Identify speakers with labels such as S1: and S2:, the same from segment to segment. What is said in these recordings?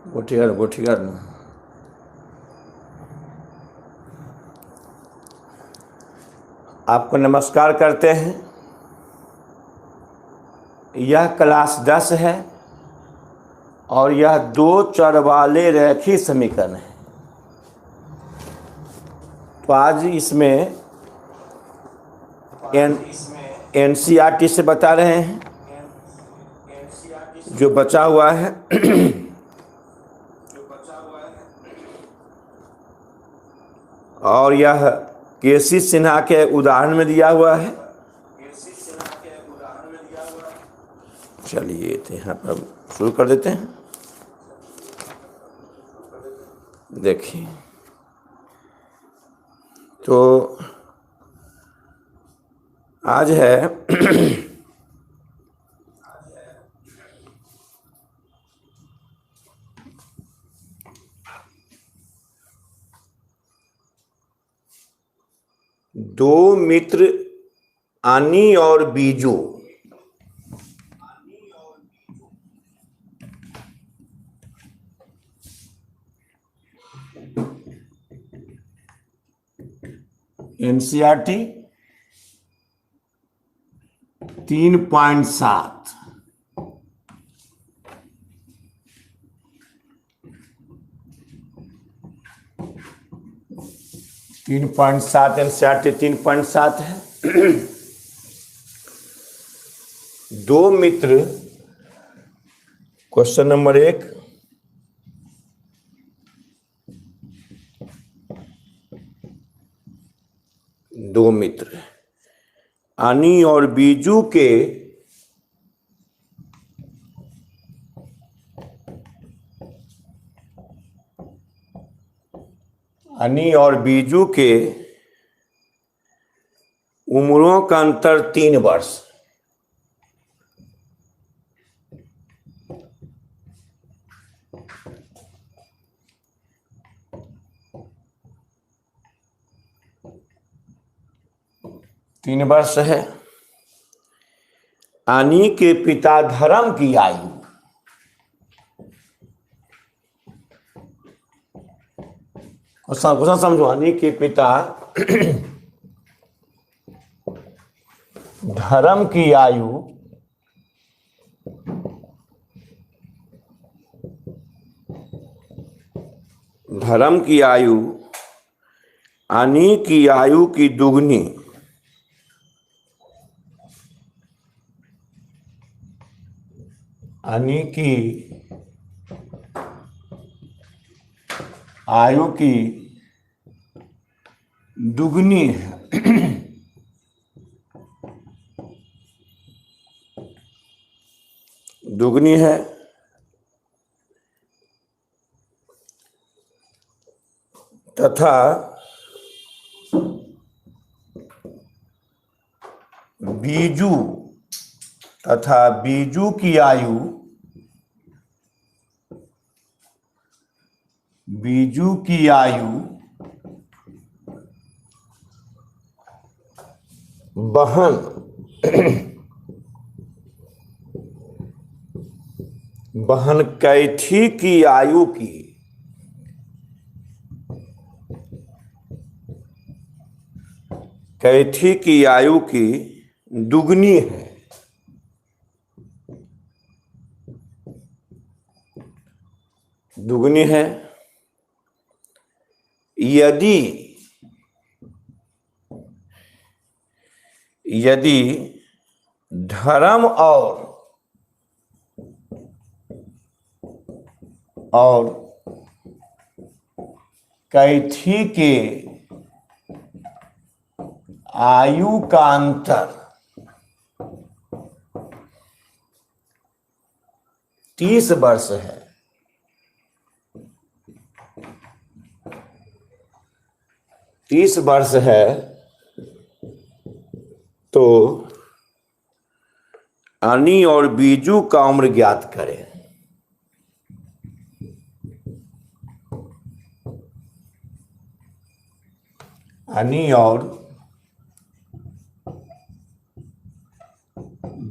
S1: गोठीगर आपको नमस्कार करते हैं। यह क्लास 10 है और यह 2 चर वाले रैखिक समीकरण है। तो आज इसमें एनसीईआरटी से बता रहे हैं जो बचा हुआ है और यह केसी सिन्हा के उदाहरण में दिया हुआ है। चलिए तो यहाँ पर शुरू कर देते हैं। देखिए तो आज है दो मित्र आनी और बीजू एनसीईआरटी 3.7 3.7 एनसीईआरटी 3.7 है। दो मित्र, क्वेश्चन नंबर 1, दो मित्र आनी और बीजू के उम्रों का अंतर 3 वर्ष। तीन वर्ष है। आनी के पिता धर्म की आयु क्वेश्चन समझो। आनी के पिता धर्म की आयु आनी की आयु की दुगनी आनी की आयु की दुगनी है। दुगनी है तथा बीजू की आयु बहन कैथी की आयु की दुगनी है। दुगनी है यदि धर्म और कैथी के आयु का अंतर 30 वर्ष है। तो आनी और बीजू का उम्र ज्ञात करें। आनी और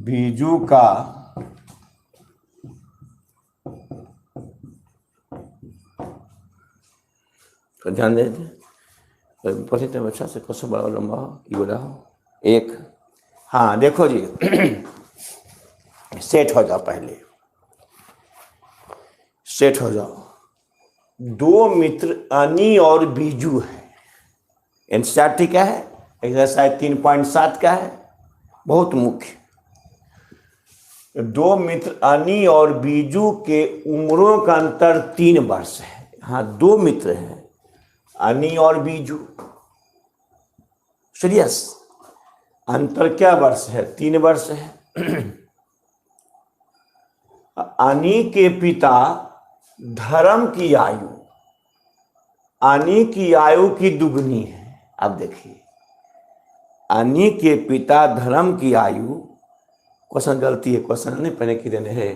S1: बीजू का तो ध्यान देते पढ़े थे अच्छा से, क्वेश्चन बड़ा लंबा हो, ये बोला हो एक। हाँ देखो जी, सेट हो जाओ, पहले सेट हो जाओ। दो मित्र अनी और बीजू है। एनसीईआरटी क्या है, एक्सरसाइज 3.7 का है, बहुत मुख्य। दो मित्र अनी और बीजू के उम्रों का अंतर 3 वर्ष है। हाँ, 2 मित्र हैं, अनी और बीजू। सीरियस, अंतर क्या वर्ष है? 3 वर्ष है। अनी के पिता धर्म की आयु अनी की आयु की दुगनी है। अब देखिए, अनी के पिता धर्म की आयु, क्वेश्चन गलती है, क्वेश्चन नहीं पहले की देने है,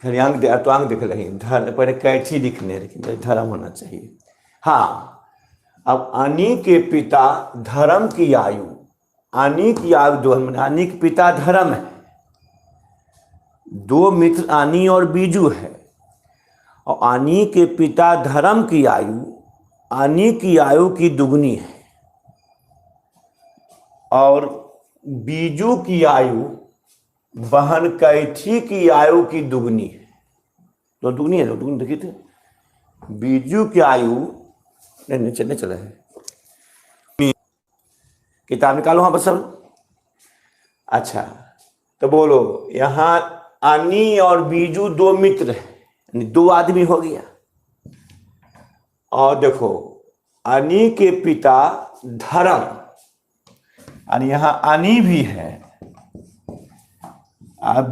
S1: खरियांग अतवांग दिख रही, पहले कैठी लिखने, लेकिन धर्म होना चाहिए। हाँ, अब अनी के पिता धर्म की आयु, अनी की आयु 2, अनी के पिता धर्म है, 2 मित्र अनी और बीजू है, और अनी के पिता धर्म की आयु अनी की आयु की दुगनी है, और बीजू की आयु बहन कैठी की आयु की दुगनी है। तो दुगनी है, तो दुगनी देखिए थे। बीजू की आयु नहीं चलने चला है, किताब निकालो हाँ बस। अच्छा, तो बोलो, यहां अनी और बीजू 2 मित्र है, 2 आदमी हो गया। और देखो, अनी के पिता धर्म, यानी यहां अनी भी है,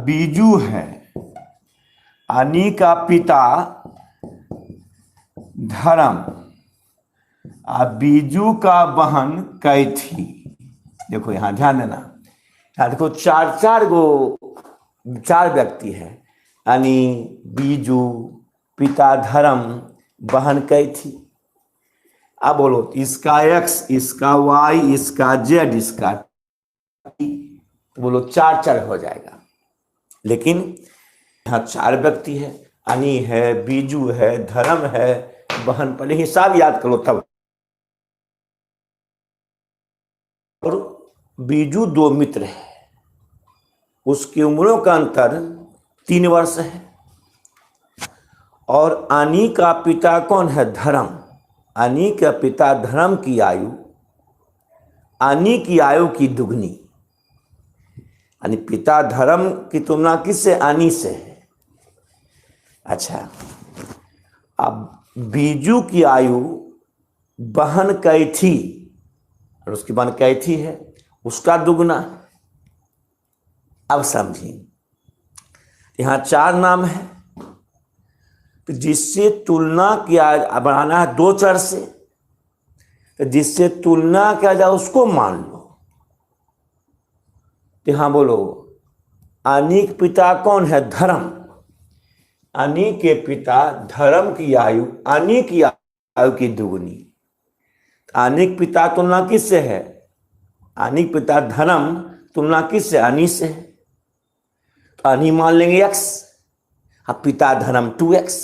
S1: बीजू है, अनी का पिता धर्म, बीजू का बहन कैथी। देखो यहां ध्यान देना, यहां देखो 4 व्यक्ति है, यानी बीजू, पिता धर्म, बहन कैथी। अब बोलो, इसका x, इसका y, इसका z, इसका t, तो बोलो 4 हो जाएगा। लेकिन यहाँ 4 व्यक्ति है, अनी है, बीजू है, धर्म है, बहन, पहले हिसाब याद करो तब। और बीजू 2 मित्र है, उसकी उम्रों का अंतर 3 वर्ष है। और अनी का पिता कौन है? धर्म। अनी का पिता धर्म की आयु अनी की आयु की दुगनी, यानी पिता धर्म की तुलना किससे? अनी से है। अच्छा, अब बीजू की आयु बहन कैथी, और उसकी बहन कैथी है, उसका दुगना। अब समझिए, यहां 4 नाम है, तो जिससे तुलना किया बनाना है 2 चर से, तो जिससे तुलना किया जाए उसको मान लो। तो यहां बोलो, अनी के पिता कौन है? धर्म। अनी के पिता धर्म की आयु अनी की आयु की दुगनी। अनी के पिता तुलना किससे है? अनी के पिता धर्म तुलना किससे? अनी से है, तो अनी मान लेंगे x, अब पिता धर्म 2x।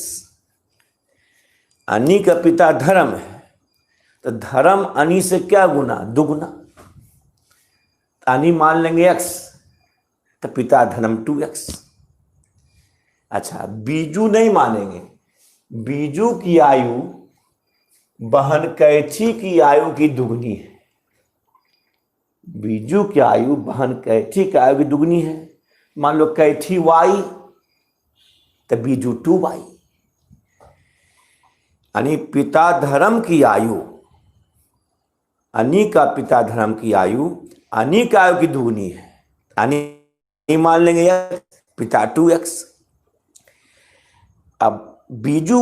S1: अनी का पिता धर्म है, तो धर्म अनी से क्या गुना? दुगुना। अनी मान लेंगे x, तो पिता धर्म 2x। अच्छा, बीजू नहीं मानेंगे, बीजू की आयु बहन कैथी की आयु की दुगनी है। बीजू की आयु बहन कैथी की आयु की दुगनी है। मान लो कैथी y, तो बीजू 2y, यानी पिता धर्म की आयु, अनी का पिता धर्म की आयु अनी का आयु की दुगनी है, अनी मान लेंगे पिता 2x। अब बीजू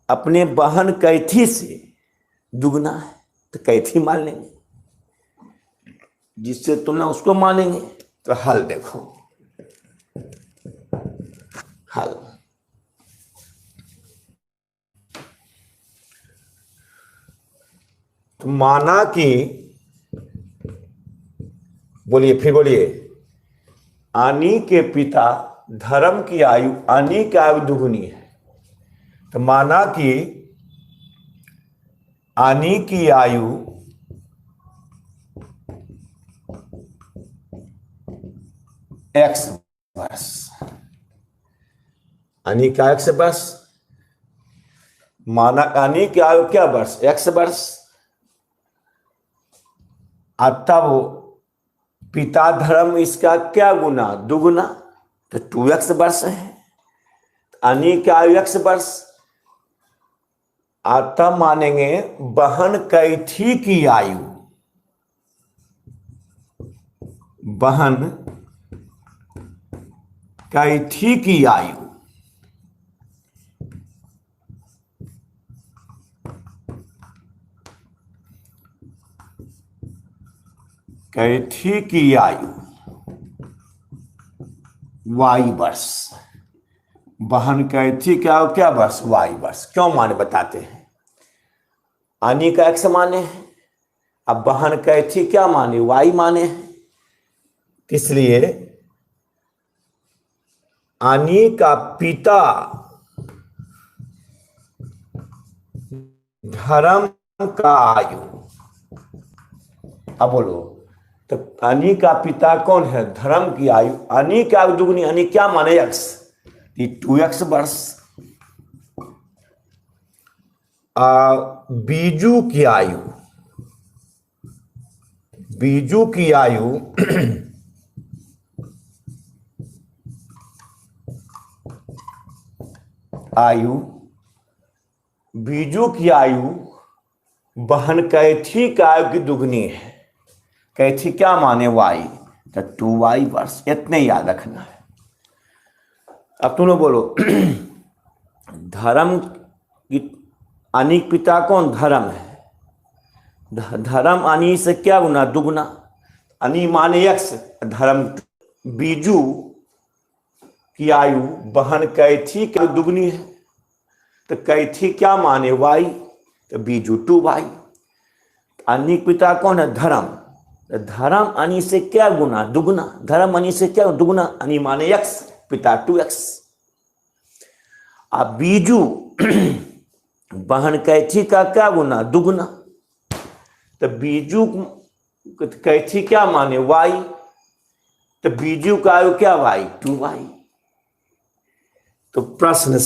S1: अपने बहन कैथी से दुगना है, तो कैथी मान लेंगे, जिससे तुलना उसको मानेंगे। तो हल देखो, हल तो माना कि, बोलिए फिर बोलिए, अनी के पिता धर्म की आयु अनी की आयु दुगुनी है। तो माना कि आनी की आयु x वर्ष, आनी का x वर्ष, माना आनी की आयु क्या वर्ष, x वर्ष। तब पिता धर्म इसका क्या गुना, दुगुना, तो 2x वर्ष है। आनी की आयु x वर्ष, तब मानेंगे बहन कैथी की आयु, बहन कैथी की आयु, कैथी की आयु y वर्ष, बहन कैथी क्या क्या वर्ष, y वर्ष। क्यों माने बताते हैं, आनी का x माने है, अब बहन कैथी क्या माने, y माने है, इसलिए आनी का पिता धर्म का आयु, अब बोलो तो आनी का पिता कौन है, धर्म की आयु, आनी की आयु दुगनी, आनी क्या माने x, 2x वर्ष। बीजू की आयु, बीजू की आयु आयु, बीजू की आयु बहन कैथी का आयु की दुगनी है, कैथी क्या माने y, तो 2y वर्ष। इतने याद रखना है। अब तुम लोग बोलो धर्म की आनी पिता कौन, धर्म है, धर्म आनी से क्या गुना, दुगुना, आनी माने x, धर्म। बीजू की आयु बहन कैथी की दुगनी है, तो कैथी क्या माने y, तो बीजू 2y। आनी पिता कौन है, धर्म, धर्म आनी से क्या गुना, दुगुना, धर्म आनी से क्या दुगुना, आनी माने x, पिता 2x। अब बीजू बहन कैथी का क्या गुना, दुगुना, तो बीजू कैथी क्या माने y, तो बीजू का आयु क्या y, 2y। तो प्रश्न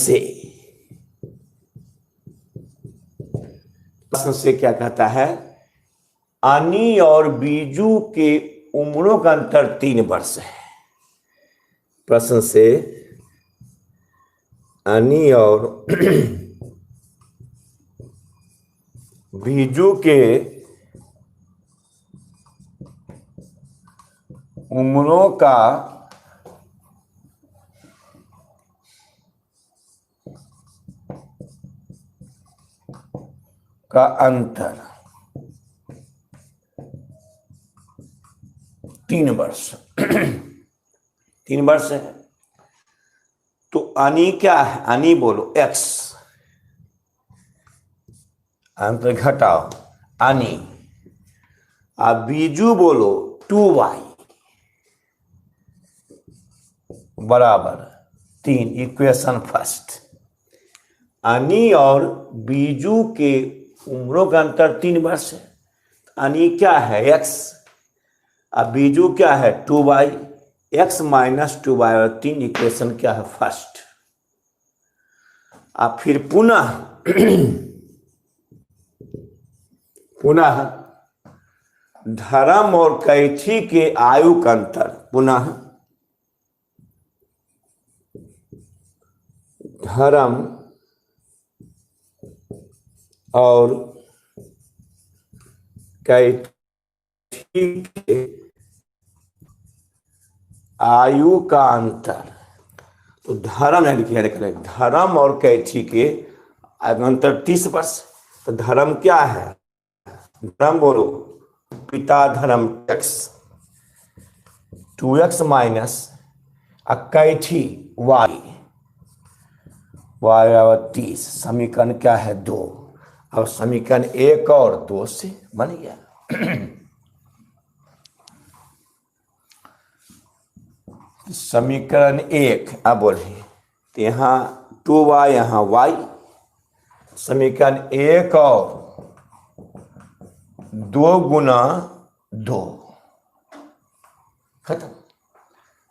S1: से क्या कहता है, आनी और बीजू के उम्रों का अंतर 3 वर्ष है। प्रश्न से आनी और बीजू के उम्रों का अंतर 3 वर्ष 3 वर्ष है। तो आनी क्या है, आनी बोलो x, अंतर घटाओ आनी, अब बीजू बोलो 2y बराबर 3, इक्वेशन फर्स्ट। आनी और बीजू के उम्रों का अंतर 3 वर्ष है। आनी क्या है x, अब बीजू क्या है 2y, x माइनस 2y और 3, इक्वेशन क्या है फर्स्ट। अब फिर पुनः धर्म और कैथी के आयु का अंतर, पुनः धर्म और कैथी के आयु का अंतर। तो धर्म लिखिए, धर्म और कैथी के अंतर 30 वर्ष। तो धर्म क्या है, धर्म बोलो पिता धर्म x 2x माइनस कैथी y बराबर 30। समीकरण क्या है 2। अब समीकरण 1 और 2 से बन गया। समीकरण 1 अब बोले तो यहाँ 2y यहाँ y, समीकरण 1 और 2 गुना 2, खत्म।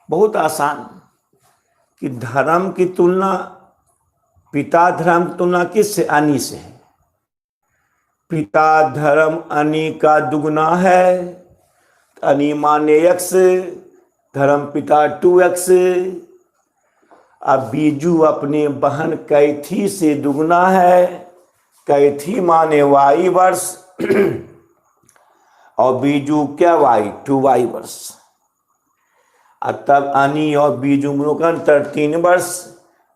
S1: बहुत आसान। कि धर्म की तुलना, पिता धर्म की तुलना किससे? अनि से है। पिता धर्म अनि का दुगुना है, अनि माने x, धर्म पिता 2x। अब बीजू अपने बहन कैथी से दुगुना है, कैथी माने y वर्ष, और बीजू क्या y? 2y वर्ष। तब अनि और बीजू का अंतर 3 वर्ष,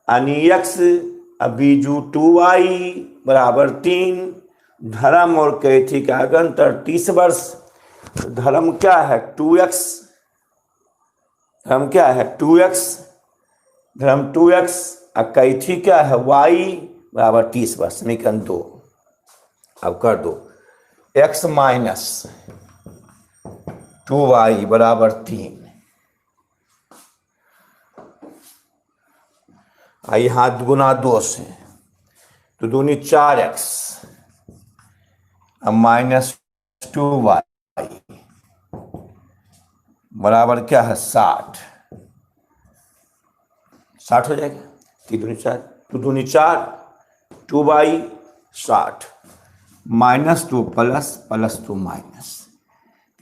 S1: अनि x, अब बीजू 2y बराबर 3, धर्म और कैथी का अंतर 30 वर्ष। धर्म क्या है? 2x, धर्म क्या है? 2x, धर्म 2x, और कैथी क्या है? y बराबर 30 वर्ष। समीकरण 2 अब कर दो। x माइनस 2y बराबर 3। यहाँ गुना 2 से तो दूनी 4x, अब माइनस 2y बराबर क्या है? 60। 60 हो जाएगा। 3 दूनी 4, 2 दूनी 4, 2y 60, -2 प्लस, +2 माइनस,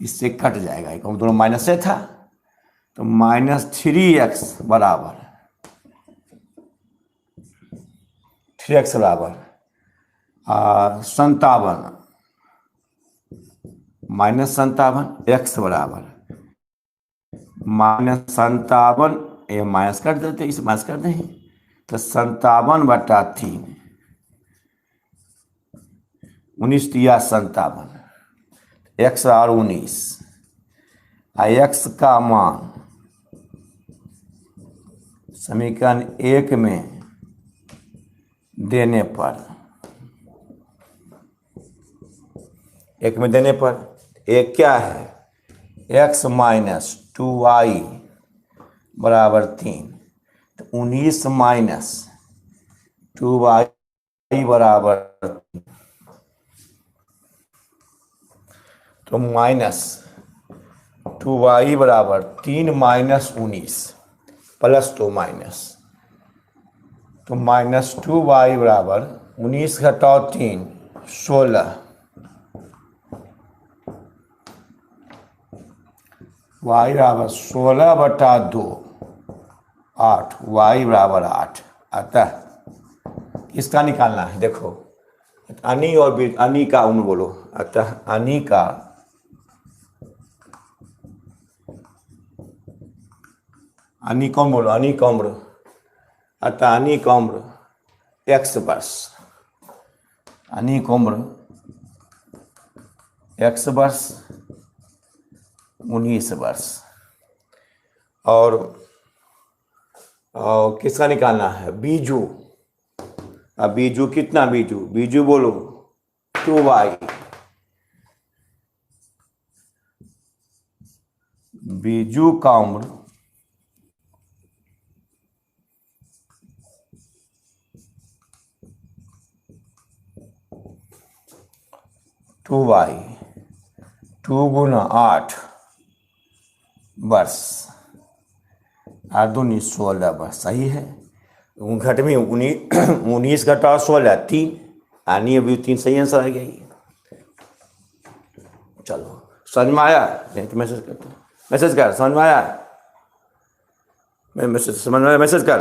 S1: इससे कट जाएगा। दोनों माइनस से था तो -3x बराबर 3x बराबर 57, -57, x बराबर -57, ये माइनस कर देते, इसे माइनस कर दें तो 57/3, 19 दिया 57, x और 19, x का मान समीकरण 1 में देने पर, 1 में देने पर एक क्या है? x माइनस 2y बराबर 3, तो 19 माइनस 2y बराबर, तो माइनस 2y बराबर 3 माइनस 19 +2 माइनस, तो -2y बराबर 19 घटाओ 3, 16, y बराबर 16/2, 8, y बराबर 8। अतः किसका निकालना है? देखो, अनि और अनि का उन बोलो। अतः अनि का अनि कौन बोलो? अनि का उम्र। अतः अनि का उम्र x वर्ष, अनि का उम्र x वर्ष, 19 वर्ष। और किसका निकालना है? बीजू। अब बीजू कितना? बीजू बोलो 2y, बीजू का उम्र y 2 गुना 8 वर्ष, 8 दूनी 16 वर्ष। सही है। घट में 19 घटा 16, 3, आनी अभी 3 सही आंसर आ गया। चलो, समझ में आया? नहीं तो मैसेज करते, मैसेज कर। समझ में आया? मैं मैसेज समझ में आया? मैसेज कर।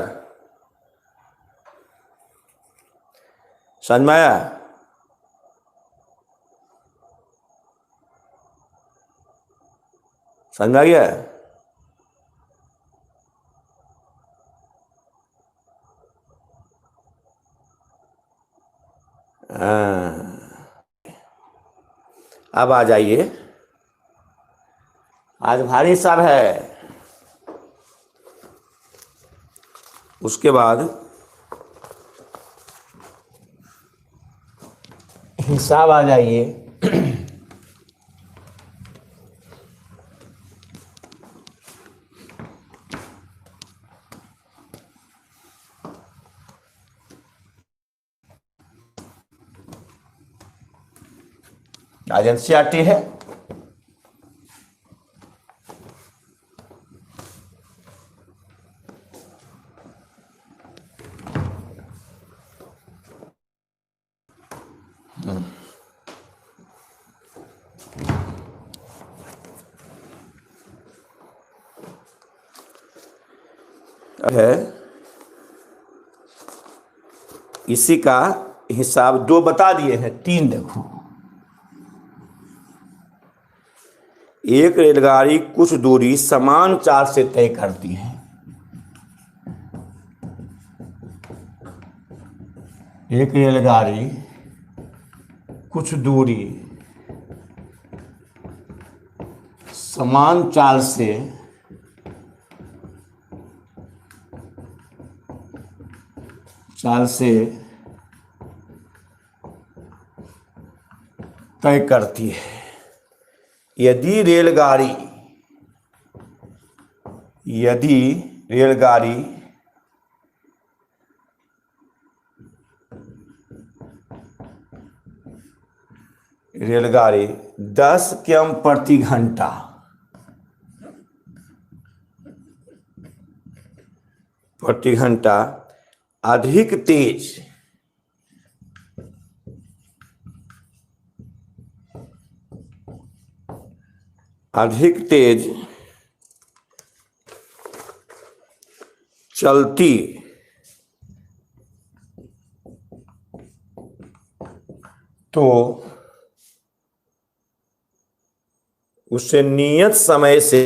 S1: समझ में आया? समझ में आ गया? अब आ जाइए। आज भारी सब है। उसके बाद हिसाब आ जाइए। आज एनसीईआरटी है। है इसी का हिसाब 2 बता दिए हैं, 3 देखो। एक रेलगाड़ी कुछ दूरी समान चाल से तय करती है। एक रेलगाड़ी कुछ दूरी समान चाल से तय करती है। यदि रेलगाड़ी 10 किमी प्रति घंटा अधिक तेज चलती तो उसे नियत समय से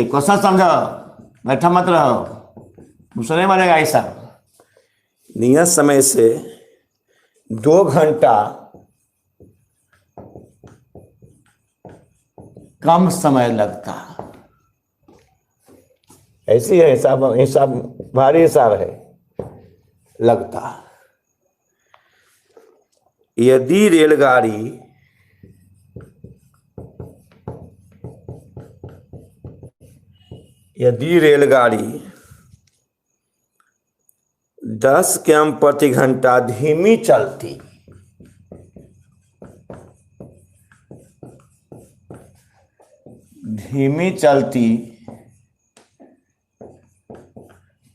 S1: क्वेश्चन समझो, बैठा मत रहो, मुझसे नहीं बनेगा ऐसा। नियत समय से 2 घंटा कम समय लगता। ऐसी है हिसाब भारी हिसाब है लगता। यदि रेलगाड़ी 10 किमी प्रति घंटा धीमी चलती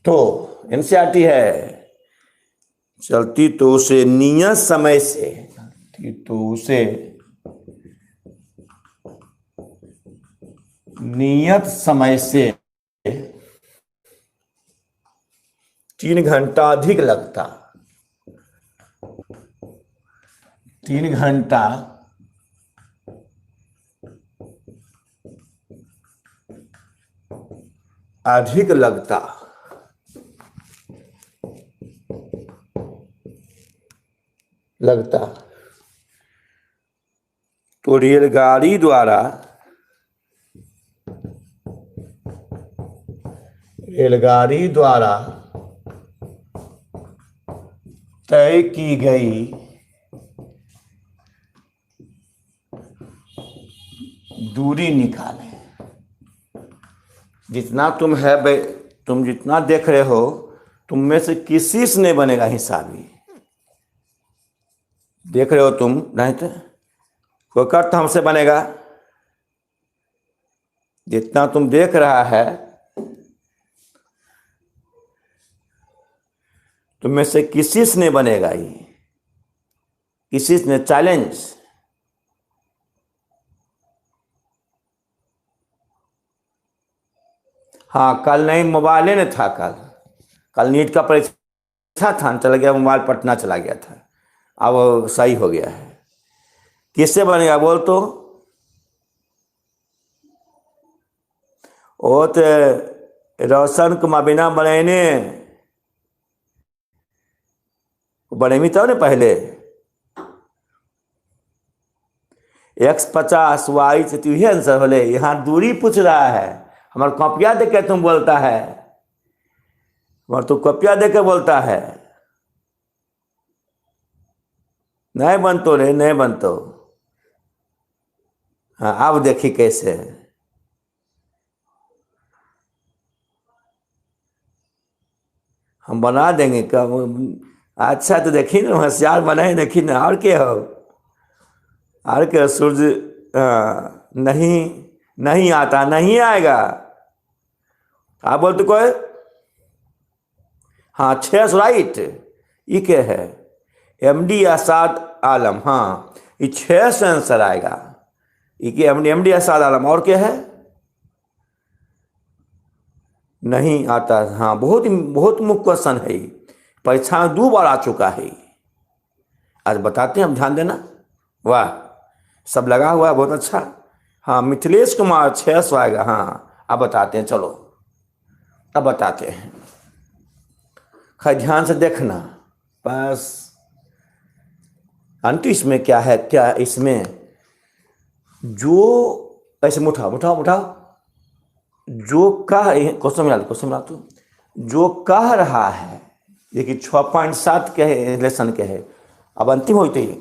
S1: तो एनसीईआरटी है, चलती तो उसे नियत समय से 3 घंटा अधिक लगता। 3 घंटा अधिक लगता। तो रेलगाड़ी द्वारा तय की गई दूरी निकालें। जितना तुम जितना देख रहे हो, तुम में से किसी से नहीं बनेगा हिसाबी। देख रहे हो तुम, नहीं तो कोई कर तो हमसे बनेगा। जितना तुम देख रहा है, तुम में से किसी से नहीं बनेगा। ये किसी से चैलेंज। हाँ, कल नहीं, मोबाइल नहीं था। कल नीट का परीक्षा था, चला गया मोबाइल, पटना चला गया था। अब सही हो गया है। किससे बनेगा बोल तो? वो तो रोशन कुमार बिना बनेने बनेमी तब न पहले x50 y से तो यही आंसर बोले। यहाँ दूरी पूछ रहा है, हमारे कॉपिया देख के तुम बोलता है, तू कॉपिया देख के बोलता है। नहीं बनतो रे, नहीं बनतो। हाँ, अब देखी कैसे हम बना देंगे। कब अच्छा तो देखी ना, होशियार बने, देखी ना, और क्या हो, और क्या, सूर्य नहीं, नहीं आता, नहीं आएगा। आप बोलते कोई, हाँ 6 राइट, ये क्या है, MD आसाद आलम, हाँ ये 6 से आंसर आएगा। ये क्या, MD आसाद आलम, और क्या है, नहीं आता, हाँ बहुत बहुत मुख्य क्वेश्चन है ये, परीक्षा में 2 बार आ चुका है। आज बताते हैं हम, ध्यान देना। वाह, सब लगा हुआ है, बहुत अच्छा। हाँ मिथिलेश कुमार 600 आएगा, हाँ अब बताते हैं, चलो अब बताते हैं, खैर ध्यान से देखना बस। अंत इसमें क्या है, क्या इसमें जो, ऐसे उठाओ उठाओ उठाओ, जो कह, क्वेश्चन मिला, क्वेश्चन मिला तो, जो कह रहा है, देखिए 6.7 के है, लेसन के है, अब अंतिम होते ही,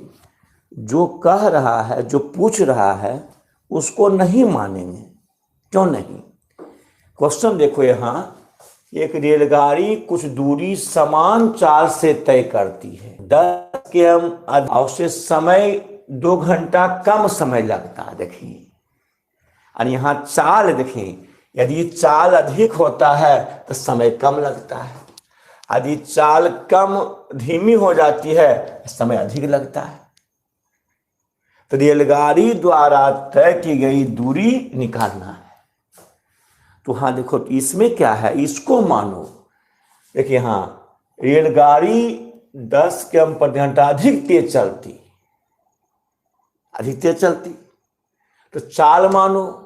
S1: जो कह रहा है, जो पूछ रहा है, उसको नहीं मानेंगे, क्यों नहीं। क्वेश्चन देखो, यहाँ एक रेलगाड़ी कुछ दूरी समान चाल से तय करती है, 10 km अवश्य समय 2 घंटा कम समय लगता है, देखिए। और यहाँ चाल देखिए, यदि चाल अधिक होता है तो समय कम लगता है, यदि चाल कम धीमी हो जाती है समय अधिक लगता है। तो रेलगाड़ी द्वारा तय की गई दूरी निकालना है। तो हाँ देखो, इसमें क्या है, इसको मानो, देखिए हाँ रेलगाड़ी 10 km/घंटा अधिक तेज चलती, अधिक तेज चलती, तो चाल मानो।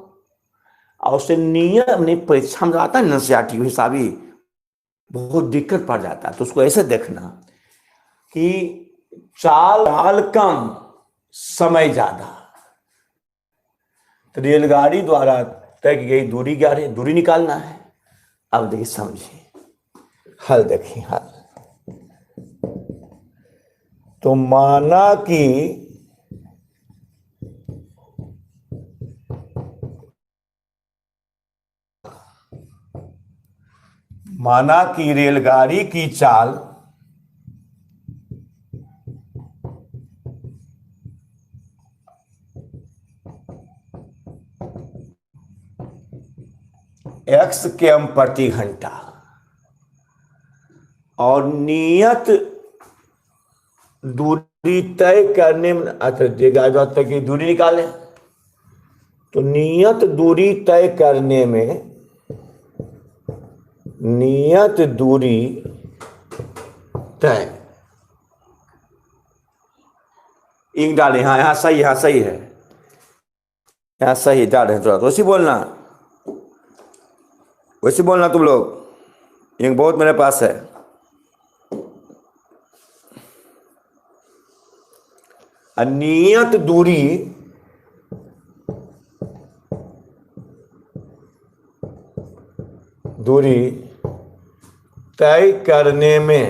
S1: और उससे नियम नहीं, परीक्षा में आता है ना NCERT हिसाबी, बहुत दिक्कत पड़ जाता है। तो उसको ऐसे देखना कि चाल कम समय ज्यादा, तो रेलगाड़ी द्वारा तय की गई दूरी क्या है, दूरी निकालना है। अब देखिए समझिए, हल देखिए, हल तो माना कि रेलगाड़ी की चाल X km/घंटा और नियत दूरी तय करने में, अच्छा तक की दूरी निकालें, तो नियत दूरी तय करने में, नियत दूरी तय, इंक डालें, हाँ यहाँ सही, यहाँ सही है, यहाँ सही डाल रहे, थोड़ा तो वैसे बोलना तुम लोग, इंक बहुत मेरे पास है। नियत दूरी तय करने में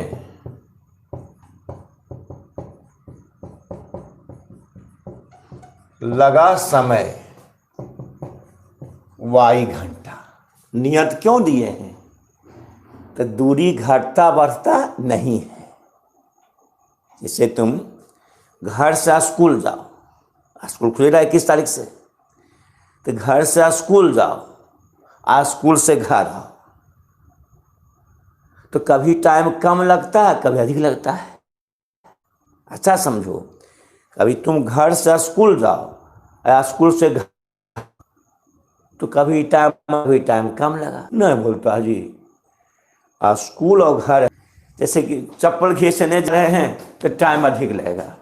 S1: लगा समय y घंटा। नियत क्यों दिए हैं, तो दूरी घटता बढ़ता नहीं है। जैसे तुम घर से स्कूल जाओ, स्कूल खुलेगा 21 तारीख से, तो घर से स्कूल जाओ, आज स्कूल से घर आओ, तो कभी टाइम कम लगता है, कभी अधिक लगता है। अच्छा समझो, कभी तुम घर से स्कूल जाओ या स्कूल से घर, तो कभी टाइम कम लगा, नहीं बोलता जी। स्कूल और घर, जैसे कि चप्पल खींचने जा रहे हैं तो टाइम अधिक लगेगा,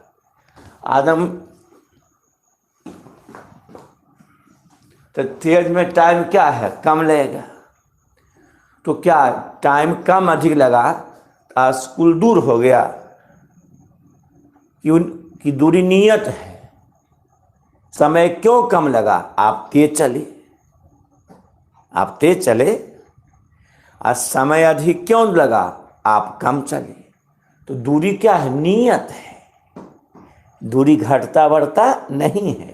S1: आदम तो तेज में टाइम क्या है, कम लगेगा। तो क्या टाइम कम अधिक लगा, स्कूल दूर हो गया, क्यों कि दूरी नियत है। समय क्यों कम लगा, आप तेज चले, और समय अधिक क्यों लगा, आप कम चले। तो दूरी क्या है, नियत है, दूरी घटता बढ़ता नहीं है।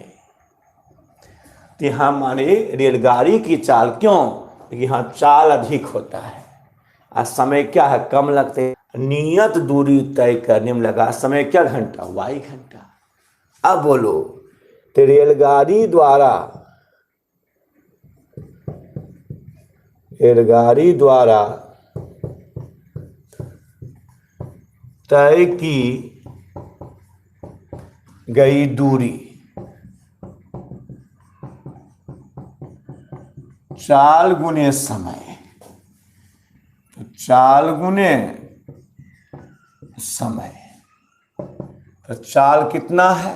S1: तो यहाँ माने रेलगाड़ी की चाल क्यों, यहाँ चाल अधिक होता है और समय क्या है, कम लगते हैं। नियत दूरी तय करने में लगा समय क्या घंटा, y घंटा। अब बोलो, तो रेलगाड़ी द्वारा तय की गई दूरी 4 गुने समय, तो 4 गुने समय, तो चाल कितना है,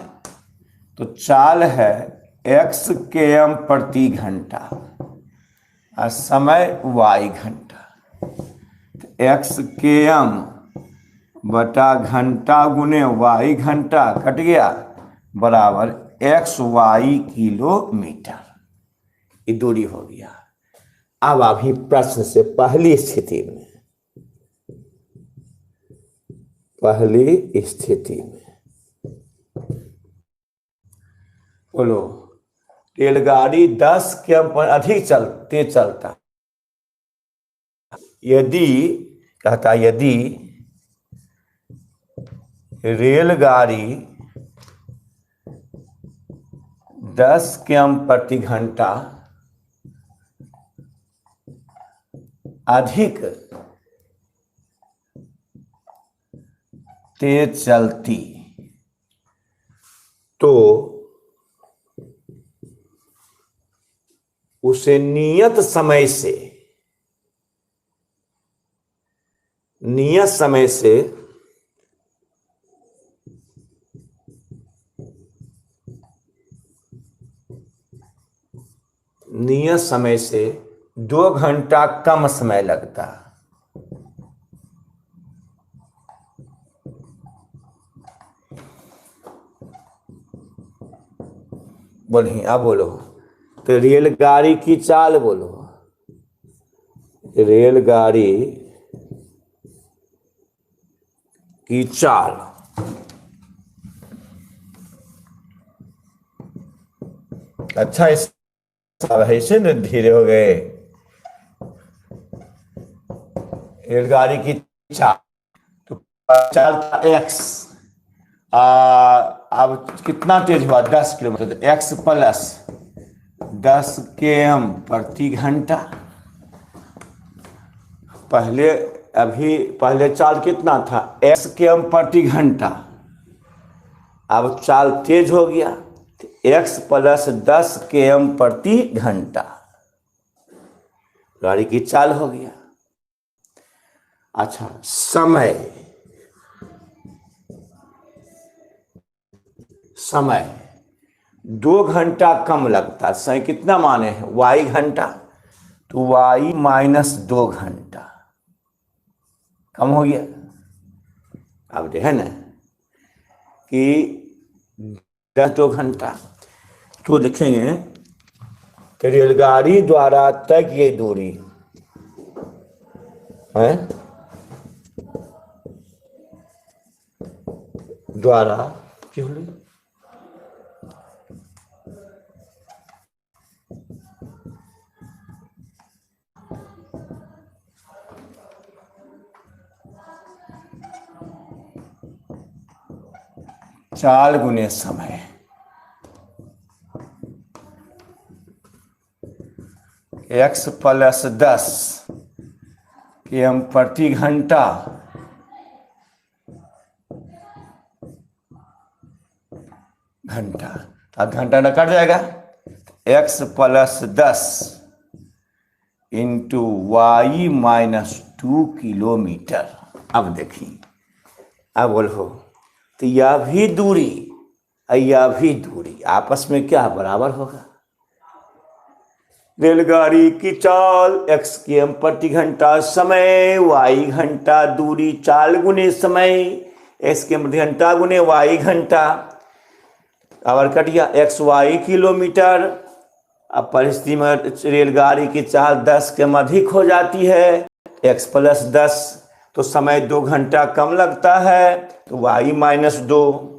S1: तो चाल है x km प्रति घंटा और समय y घंटा। तो x km बटा घंटा गुने y घंटा कट गया बराबर xy किलोमीटर, ये दूरी हो गया। अब अभी प्रश्न से पहली स्थिति में बोलो, रेलगाड़ी 10 किलोमीटर पर अधिक तेज चलता, यदि रेलगाड़ी 10 किलोमीटर प्रति घंटा अधिक तेज चलती तो उसे नियत समय से 2 घंटा कम समय लगता। बोलिए, आप बोलो, तो रेलगाड़ी की चाल बोलो, रेलगाड़ी की चाल अच्छा, इस ऐसे न धीरे हो गए। रेलगाड़ी की चाल, तो चाल था x, अब कितना तेज हुआ 10 किलोमीटर, तो x प्लस 10 km प्रति घंटा। पहले चाल कितना था x km प्रति घंटा, अब चाल तेज हो गया तो x प्लस 10 km प्रति घंटा गाड़ी की चाल हो गया। अच्छा, समय 2 घंटा कम लगता, समय कितना माने हैं y घंटा, तो y माइनस 2 घंटा कम हो गया। अब है ना कि 2 घंटा, तो लिखेंगे कि रेलगाड़ी द्वारा तय की दूरी है द्वारा क्यों 4 गुने समय, x प्लस 10 km प्रति घंटा अब घंटा न कट जाएगा, x plus 10 into y minus 2 kilometre. अब देखिए, अब बोलो, तो यह भी दूरी आपस में क्या बराबर होगा। रेलगाड़ी की चाल x km प्रति घंटा, समय y घंटा, दूरी 4 गुने समय x km प्रति घंटा गुने y घंटा, और कट गया xy किलोमीटर। अब परिस्थिति में रेलगाड़ी की चाल 10 km अधिक हो जाती है, x प्लस 10, तो समय 2 घंटा कम लगता है, तो y माइनस 2।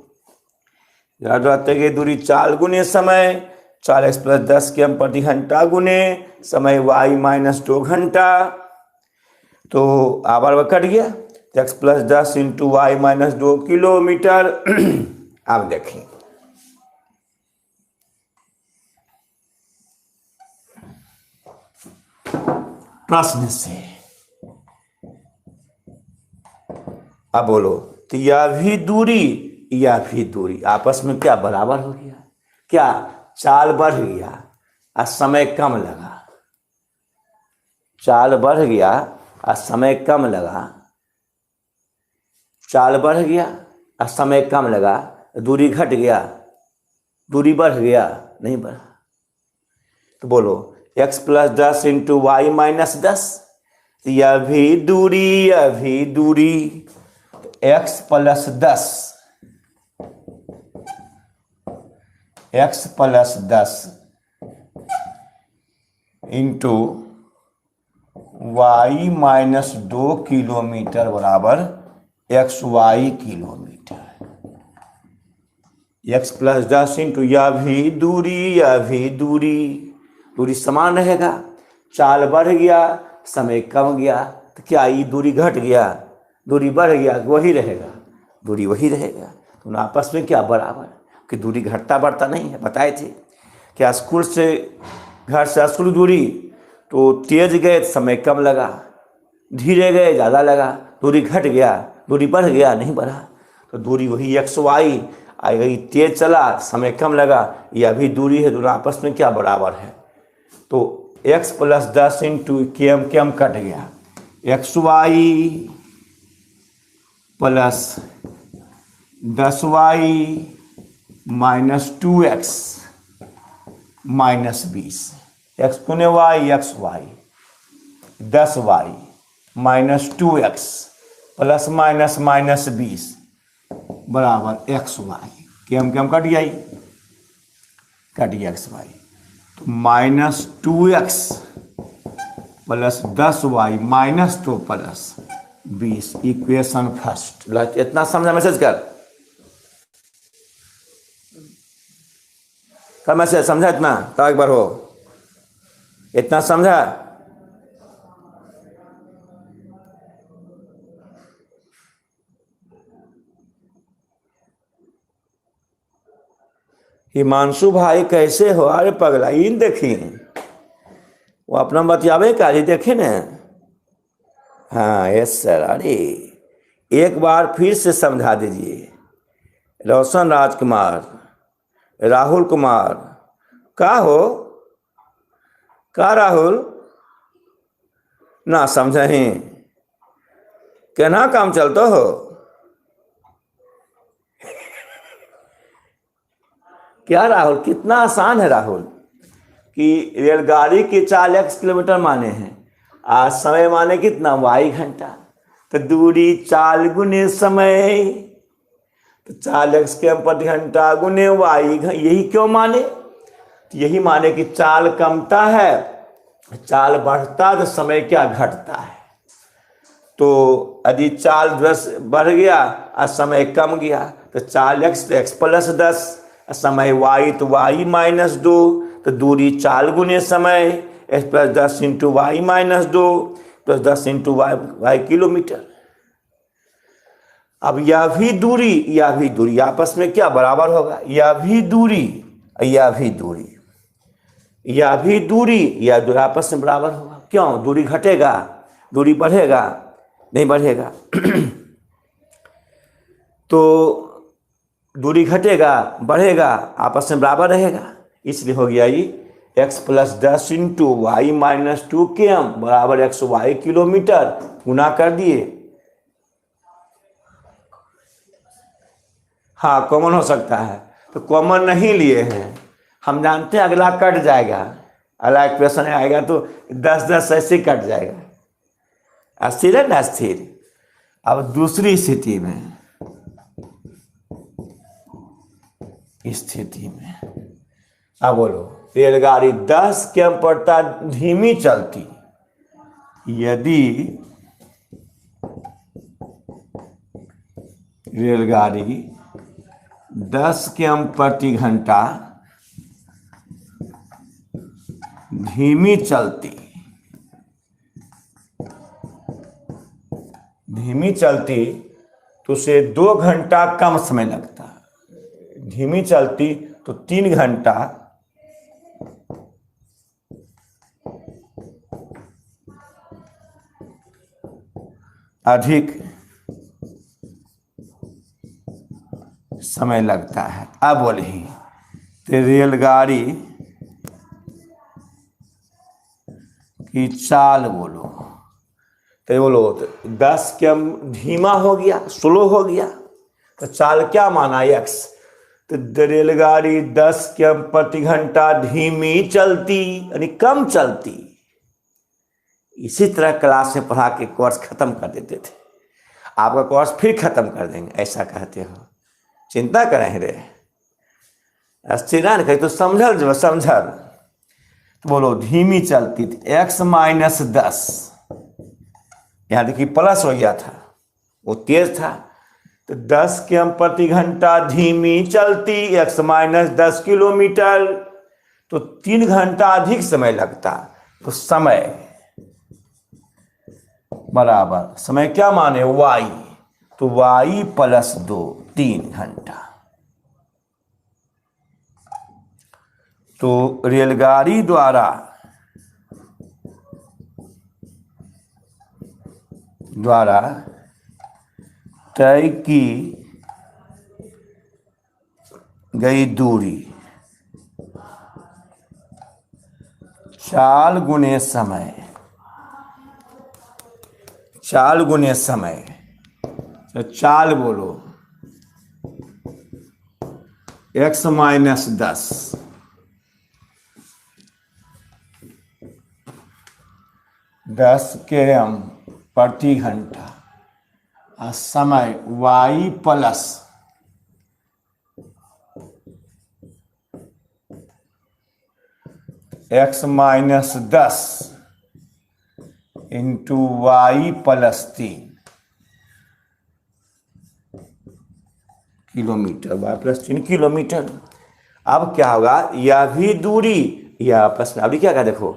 S1: याद रखते कि दूरी 4 गुने समय, 4x प्लस 10 km प्रति घंटा गुने समय y माइनस 2 घंटा, तो आवर कट गया, x plus 10 into y minus 2 kilometre. अब देखें, प्रश्न से अब बोलो, तो यह भी दूरी आपस में क्या बराबर हो गया? क्या चाल बढ़ गया और समय कम लगा? चाल बढ़ गया और समय कम लगा, चाल बढ़ गया और समय कम लगा, दूरी घट गया, दूरी बढ़ गया, नहीं बढ़ा। तो बोलो x plus 10 into y minus 10, यह भी दूरी, x plus 10 into y minus 2 kilometre बराबर x y kilometre. x plus 10 into यह भी दूरी समान रहेगा, चाल बढ़ गया, समय कम गया, तो क्या ये दूरी घट गया, दूरी बढ़ गया, वही रहेगा, दूरी वही रहेगा। तो आपस में क्या बराबर, कि दूरी घटता बढ़ता नहीं है। बताए थे क्या स्कूल से घर से स्कूल दूरी, तो तेज गए समय कम लगा, धीरे गए ज़्यादा लगा, दूरी घट गया, दूरी बढ़ गया, नहीं बढ़ा। तो दूरी वही एक्स वाई, आई तेज चला, समय कम लगा, यह भी दूरी है, दोनों आपस में क्या बराबर है। तो x प्लस 10 इंटू केम कट गया, x y plus 10y minus 2x minus 20, x पुने y x y, 10y minus 2x plus minus minus 20 बराबर एक्स वाई। केम कट गया, एक्स वाई, तो minus 2x plus 10y minus 2 plus 20, equation first. इतना समझा, message कर message समझा, इतना तो एक बार हो, इतना समझा। हिमांशु भाई कैसे हो? अरे पगला इन देखी, वो अपना बतियावे का जी, देखे न। हाँ यस सर। अरे एक बार फिर से समझा दीजिए। रोशन राजकुमार, राहुल कुमार, का हो का राहुल ना समझे, केना काम चलता हो? क्या राहुल, कितना आसान है राहुल, कि रेलगाड़ी की 4x किलोमीटर माने हैं, आज समय माने कितना, y घंटा, तो दूरी चाल गुने समय, तो 4x प्रति घंटा गुने y, यही क्यों माने, तो यही माने कि चाल कमता है, चाल बढ़ता तो समय क्या घटता है। तो यदि चाल 10 बढ़ गया और समय कम गया, तो 4x तो x प्लस 10, समय y तो y माइनस 2, तो दूरी चाल गुने समय, x plus 10 into y minus 2 plus 10 into y kilometre. अब यह भी दूरी आपस में क्या बराबर होगा, यह भी दूरी आपस में बराबर होगा। क्यों? दूरी घटेगा, दूरी बढ़ेगा, नहीं बढ़ेगा। तो दूरी घटेगा बढ़ेगा, आपस में बराबर रहेगा, इसलिए हो गया ये x plus 10 into y minus 2 km बराबर एक्स वाई किलोमीटर, गुना कर दिए। हाँ कॉमन हो सकता है, तो कॉमन नहीं लिए हैं, हम जानते हैं अगला कट जाएगा, अगला इक्वेशन आएगा तो 10 ऐसे कट जाएगा, अस्थिर है ना, अस्थिर। अब दूसरी स्थिति में अब बोलो, रेलगाड़ी 10 किलोमीटर प्रति धीमी चलती, यदि रेलगाड़ी 10 किलोमीटर प्रति घंटा धीमी चलती तो उसे 2 घंटा कम समय लगता, धीमी चलती तो 3 घंटा अधिक समय लगता है। अब बोलिए तो रेलगाड़ी की चाल बोलो, तो बोलो तो 10 कम धीमा हो गया, स्लो हो गया, तो चाल क्या माना x, तो रेलगाड़ी 10 किमी प्रति घंटा धीमी चलती यानी कम चलती। इसी तरह क्लास में पढ़ा के कोर्स खत्म कर देते थे, आपका कोर्स फिर खत्म कर देंगे, ऐसा कहते हो, चिंता करें रे अस्थिरान कही तो समझल जो समझल। तो बोलो धीमी चलती थी x-10, यहाँ देखिए प्लस हो गया था, वो तेज था, तो 10 किमी प्रति घंटा धीमी चलती x-10 किलोमीटर, तो 3 घंटा अधिक समय लगता। तो समय बराबर समय क्या माने y, तो y + 2 3 घंटा। तो रेलगाड़ी द्वारा तय की गई दूरी चाल गुने समय, चाल गुने समय, तो चाल बोलो x-10 10 किमी प्रति घंटा और समय y + x-10 into y + 3 kilometre, y + 3 kilometre. अब क्या होगा, यह भी दूरी, यह आपस में अभी क्या कहा देखो,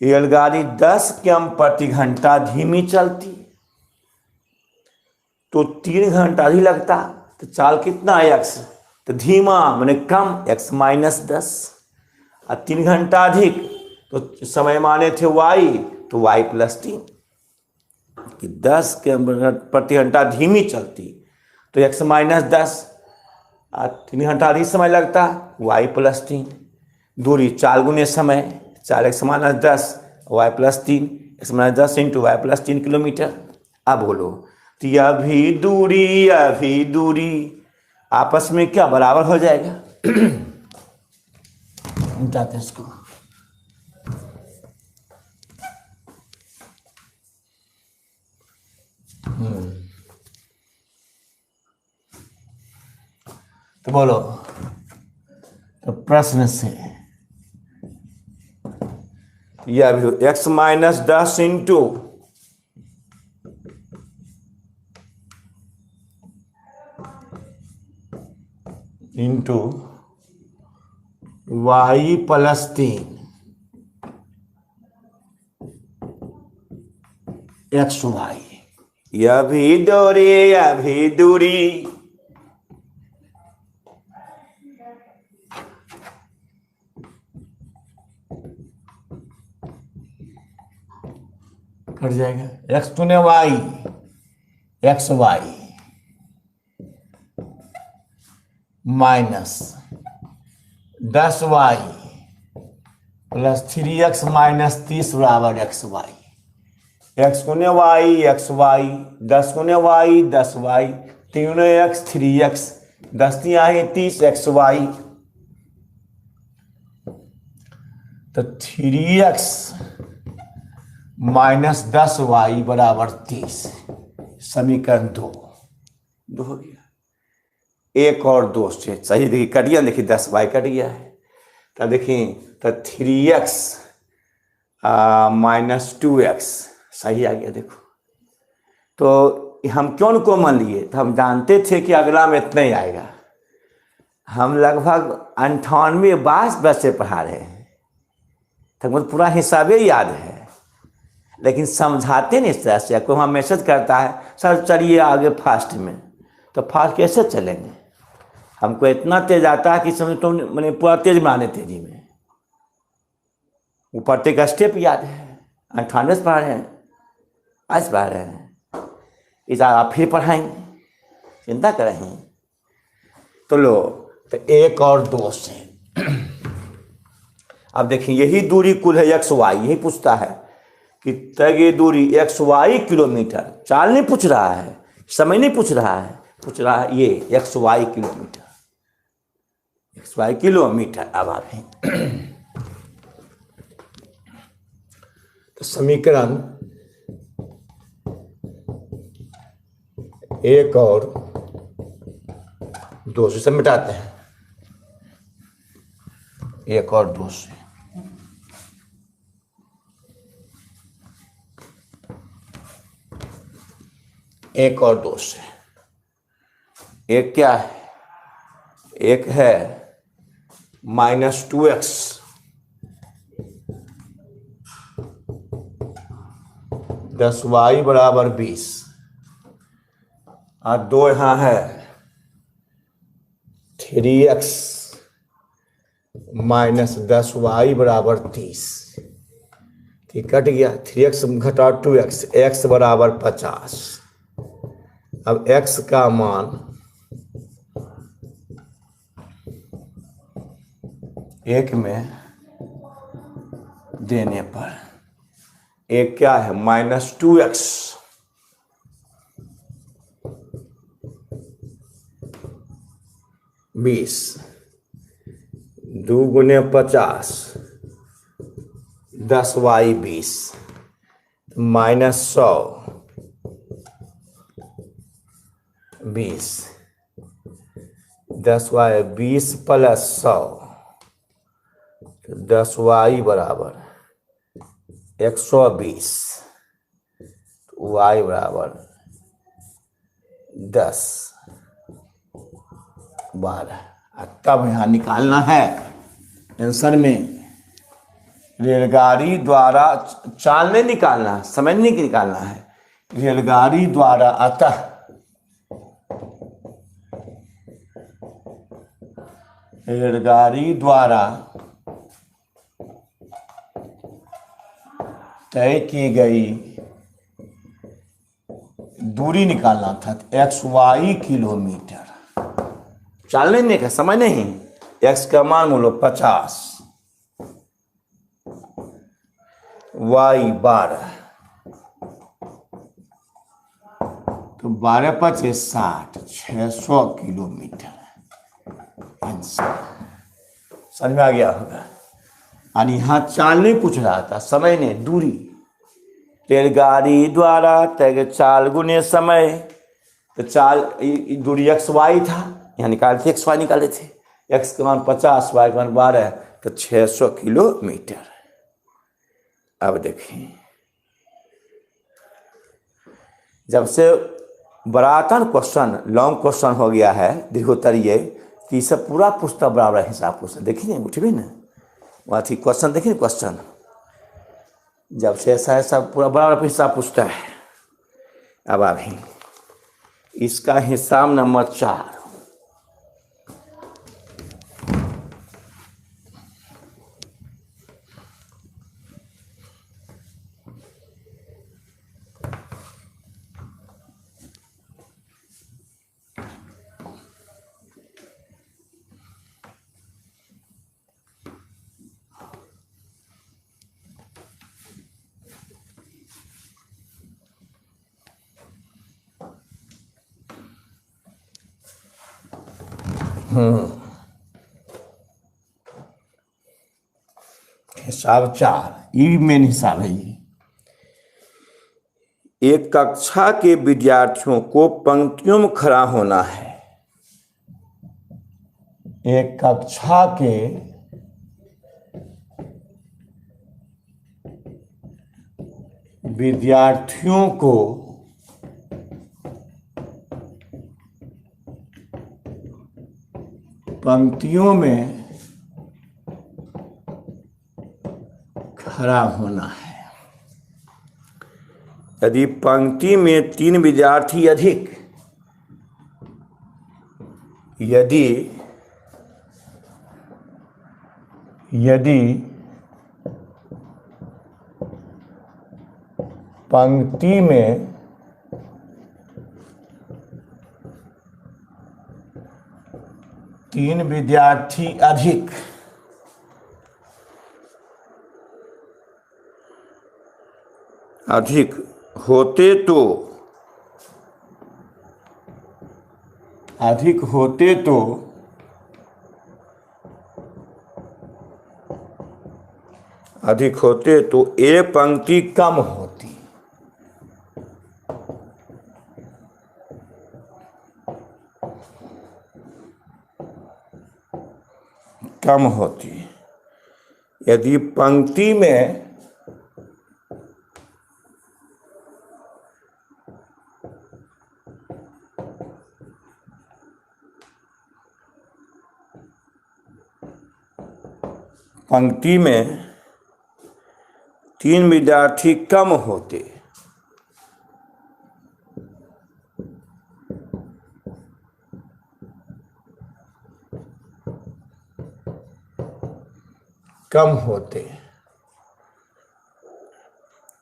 S1: रेलगाड़ी 10 किमी प्रति घंटा धीमी चलती तो 3 घंटा ही लगता, तो चाल कितना x, तो धीमा माने कम x-10 और 3 घंटा अधिक, तो समय माने थे y, तो y + 3 कि 10 किमी प्रति घंटा धीमी चलती तो x-10 और 3 घंटा अधिक समय लगता, y + 3 दूरी चाल गुने समय, चाल x-10 y + 3 x-10 into y + 3 kilometre. अब बोलो तो यह भी दूरी आपस में क्या बराबर हो जाएगा बताते इसको। तो बोलो तो प्रश्न से यह भी x-10 इंटू y + 3 xy, यह भी दूरी कट जाएगा, x गुने y xy minus 10y + 3x - 30 बराबर xy, x गुने y xy, 10 गुने y 10y, 3 x 3x, 10 × 30 xy, तो 3x - 10y बराबर 30, समीकरण 2 हो गया। एक और 2 से सही देखिए कट गया, देखिए 10y कट गया है, तब देखिए तो 3x - 2x सही आ गया। देखो तो हम क्यों कॉमन लिए, तो हम जानते थे कि अगला में इतना ही आएगा, हम लगभग 98 बच्चे पढ़ा रहे हैं, तो मुझे पूरा हिसाबे याद है, लेकिन समझाते नहीं इस तरह से। कोई वहाँ मैसेज करता है सर चलिए आगे फास्ट में, तो फास्ट कैसे चलेंगे? हमको इतना तेज आता है कि समझ तो मैंने पूरा तेज बनाने तेजी में। ऊपर तक का स्टेप याद है, 98 से पढ़ रहे हैं, आज पढ़ रहे हैं, इस आप फिर पढ़ाएंगे, चिंता कर रहे हैं। तो लो, तो 1 और 2 से अब देखिए यही दूरी कुल है एक्स वाई। यही पूछता है कि तय ये दूरी एक्स वाई किलोमीटर, चाल नहीं पूछ रहा है, समय नहीं पूछ रहा है, पूछ रहा है ये x y kilometre, x y kilometre. अब आप तो समीकरण 1 और 2 से मिटाते हैं। 1 और 2 से 1 और 2 से एक क्या है? एक है -2x (10y = 20) और 2 यहाँ है 3x - 10y = 30। ठीक, कट गया। 3x घटा 2x, x = 50। अब x का मान एक में देने पर एक क्या है -2x 20, 2 × 50 10y 20 -100 20 10y 20 + 100 10y = 120, y = 10 12। तब यहाँ निकालना है आंसर में रेलगाड़ी द्वारा, चाल नहीं निकालना, समय नहीं निकालना है, रेलगाड़ी द्वारा अतः रेलगाड़ी द्वारा तय की गई दूरी निकालना था, XY किलोमीटर। चाल नहीं का समय नहीं, x का मान बोलो 50, y 12, तो 12 × 5 = 60, 600 किलोमीटर आंसर। समझ में आ गया होगा। और यहाँ चाल नहीं पूछ रहा था, समय ने, दूरी। रेलगाड़ी द्वारा तय चाल गुने समय, तो चाल दूरी XY था, यहाँ निकाले थे XY निकाले थे, x का मान 50, y का मान 12, तो 600 किलोमीटर। अब देखिए जब से बरातन क्वेश्चन लॉन्ग क्वेश्चन हो गया है दीर्घोत्तरीय, तो ये सब पूरा पुस्तक बराबर हिसाब क्वेश्चन देखिए, उठबी ना वहाँ थी क्वेश्चन देखिए, क्वेश्चन जब से ऐसा है सब पूरा बराबर हिसाब पूछता है। अब अभी इसका हिसाब नंबर 4, हिसाब 4, ये मेन हिसाब है। ये एक कक्षा के विद्यार्थियों को पंक्तियों में खड़ा होना है। एक कक्षा के विद्यार्थियों को पंक्तियों में खड़ा होना है। यदि पंक्ति में 3 विद्यार्थी अधिक, यदि पंक्ति में 3 विद्यार्थी अधिक होते तो एक पंक्ति कम होती। यदि पंक्ति में पंक्ति में 3 विद्यार्थी कम होते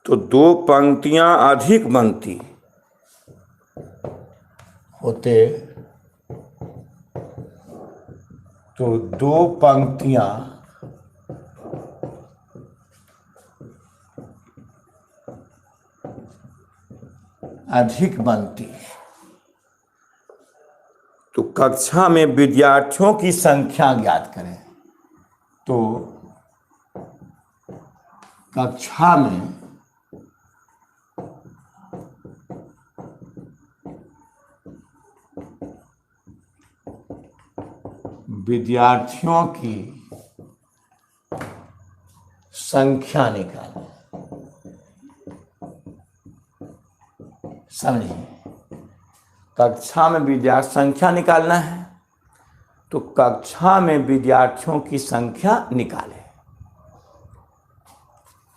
S1: तो 2 पंक्तियां अधिक बनती होते, तो 2 पंक्तियां अधिक बनती। तो कक्षा में विद्यार्थियों की संख्या ज्ञात करें। तो कक्षा में विद्यार्थियों की संख्या निकालें। समझिए, कक्षा में विद्यार्थी संख्या निकालना है, तो कक्षा में विद्यार्थियों की संख्या निकालें।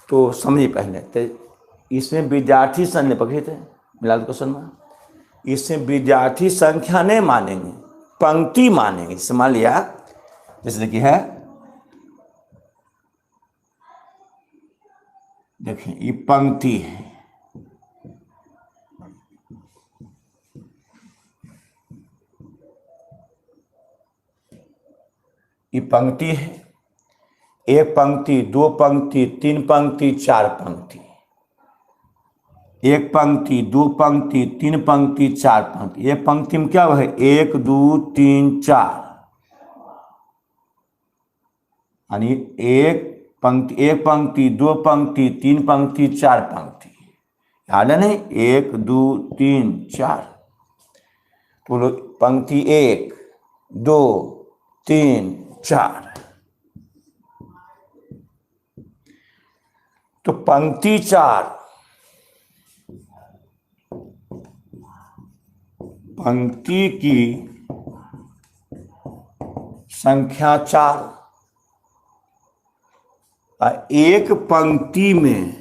S1: तो समझिए, पहले तो इसमें विद्यार्थी संख्या पकड़े थे मिला दो क्वेश्चन में, इसमें विद्यार्थी संख्या नहीं मानेंगे, पंक्ति मानेंगे। जैसे मान लिया, जैसे कि है, देखिए ये पंक्ति है, ये पंक्ति है। 1 पंक्ति, 2 पंक्ति, 3 पंक्ति, 4 पंक्ति। 1 पंक्ति, 2 पंक्ति, 3 पंक्ति, 4 पंक्ति। एक पंक्ति में क्या है? 1 2 3 4, यानी 1 पंक्ति, 2 पंक्ति, 3 पंक्ति, 4 पंक्ति। याद है नहीं? 1 2 3 4। तो पंक्ति 1 2 3 4। तो पंक्ति 4, पंक्ति की संख्या 4। एक पंक्ति में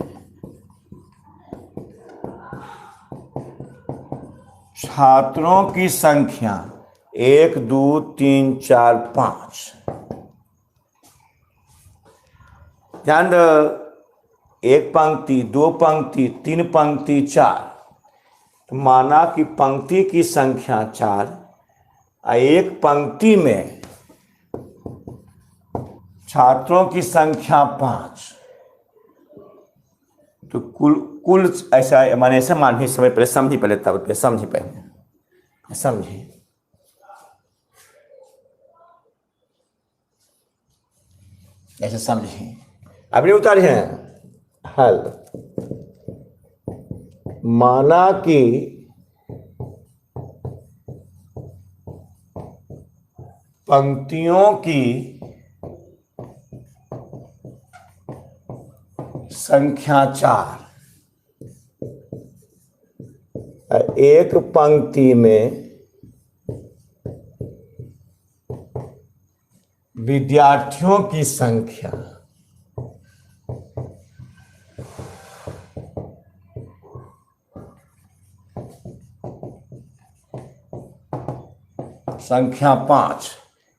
S1: छात्रों की संख्या 1 2 3 4 5। ध्यान दो, 1 पंक्ति, 2 पंक्ति, 3 पंक्ति, 4। तो माना कि पंक्ति की संख्या 4, एक पंक्ति में छात्रों की संख्या 5। तो कुल ऐसा माने ऐसा मानिए, समय पहले समझी, पहले तब समझी, पहले समझी। ऐसे समझिए, अभी उतारे हैं हल। माना कि पंक्तियों की संख्या 4, एक पंक्ति में विद्यार्थियों की संख्या संख्या 5,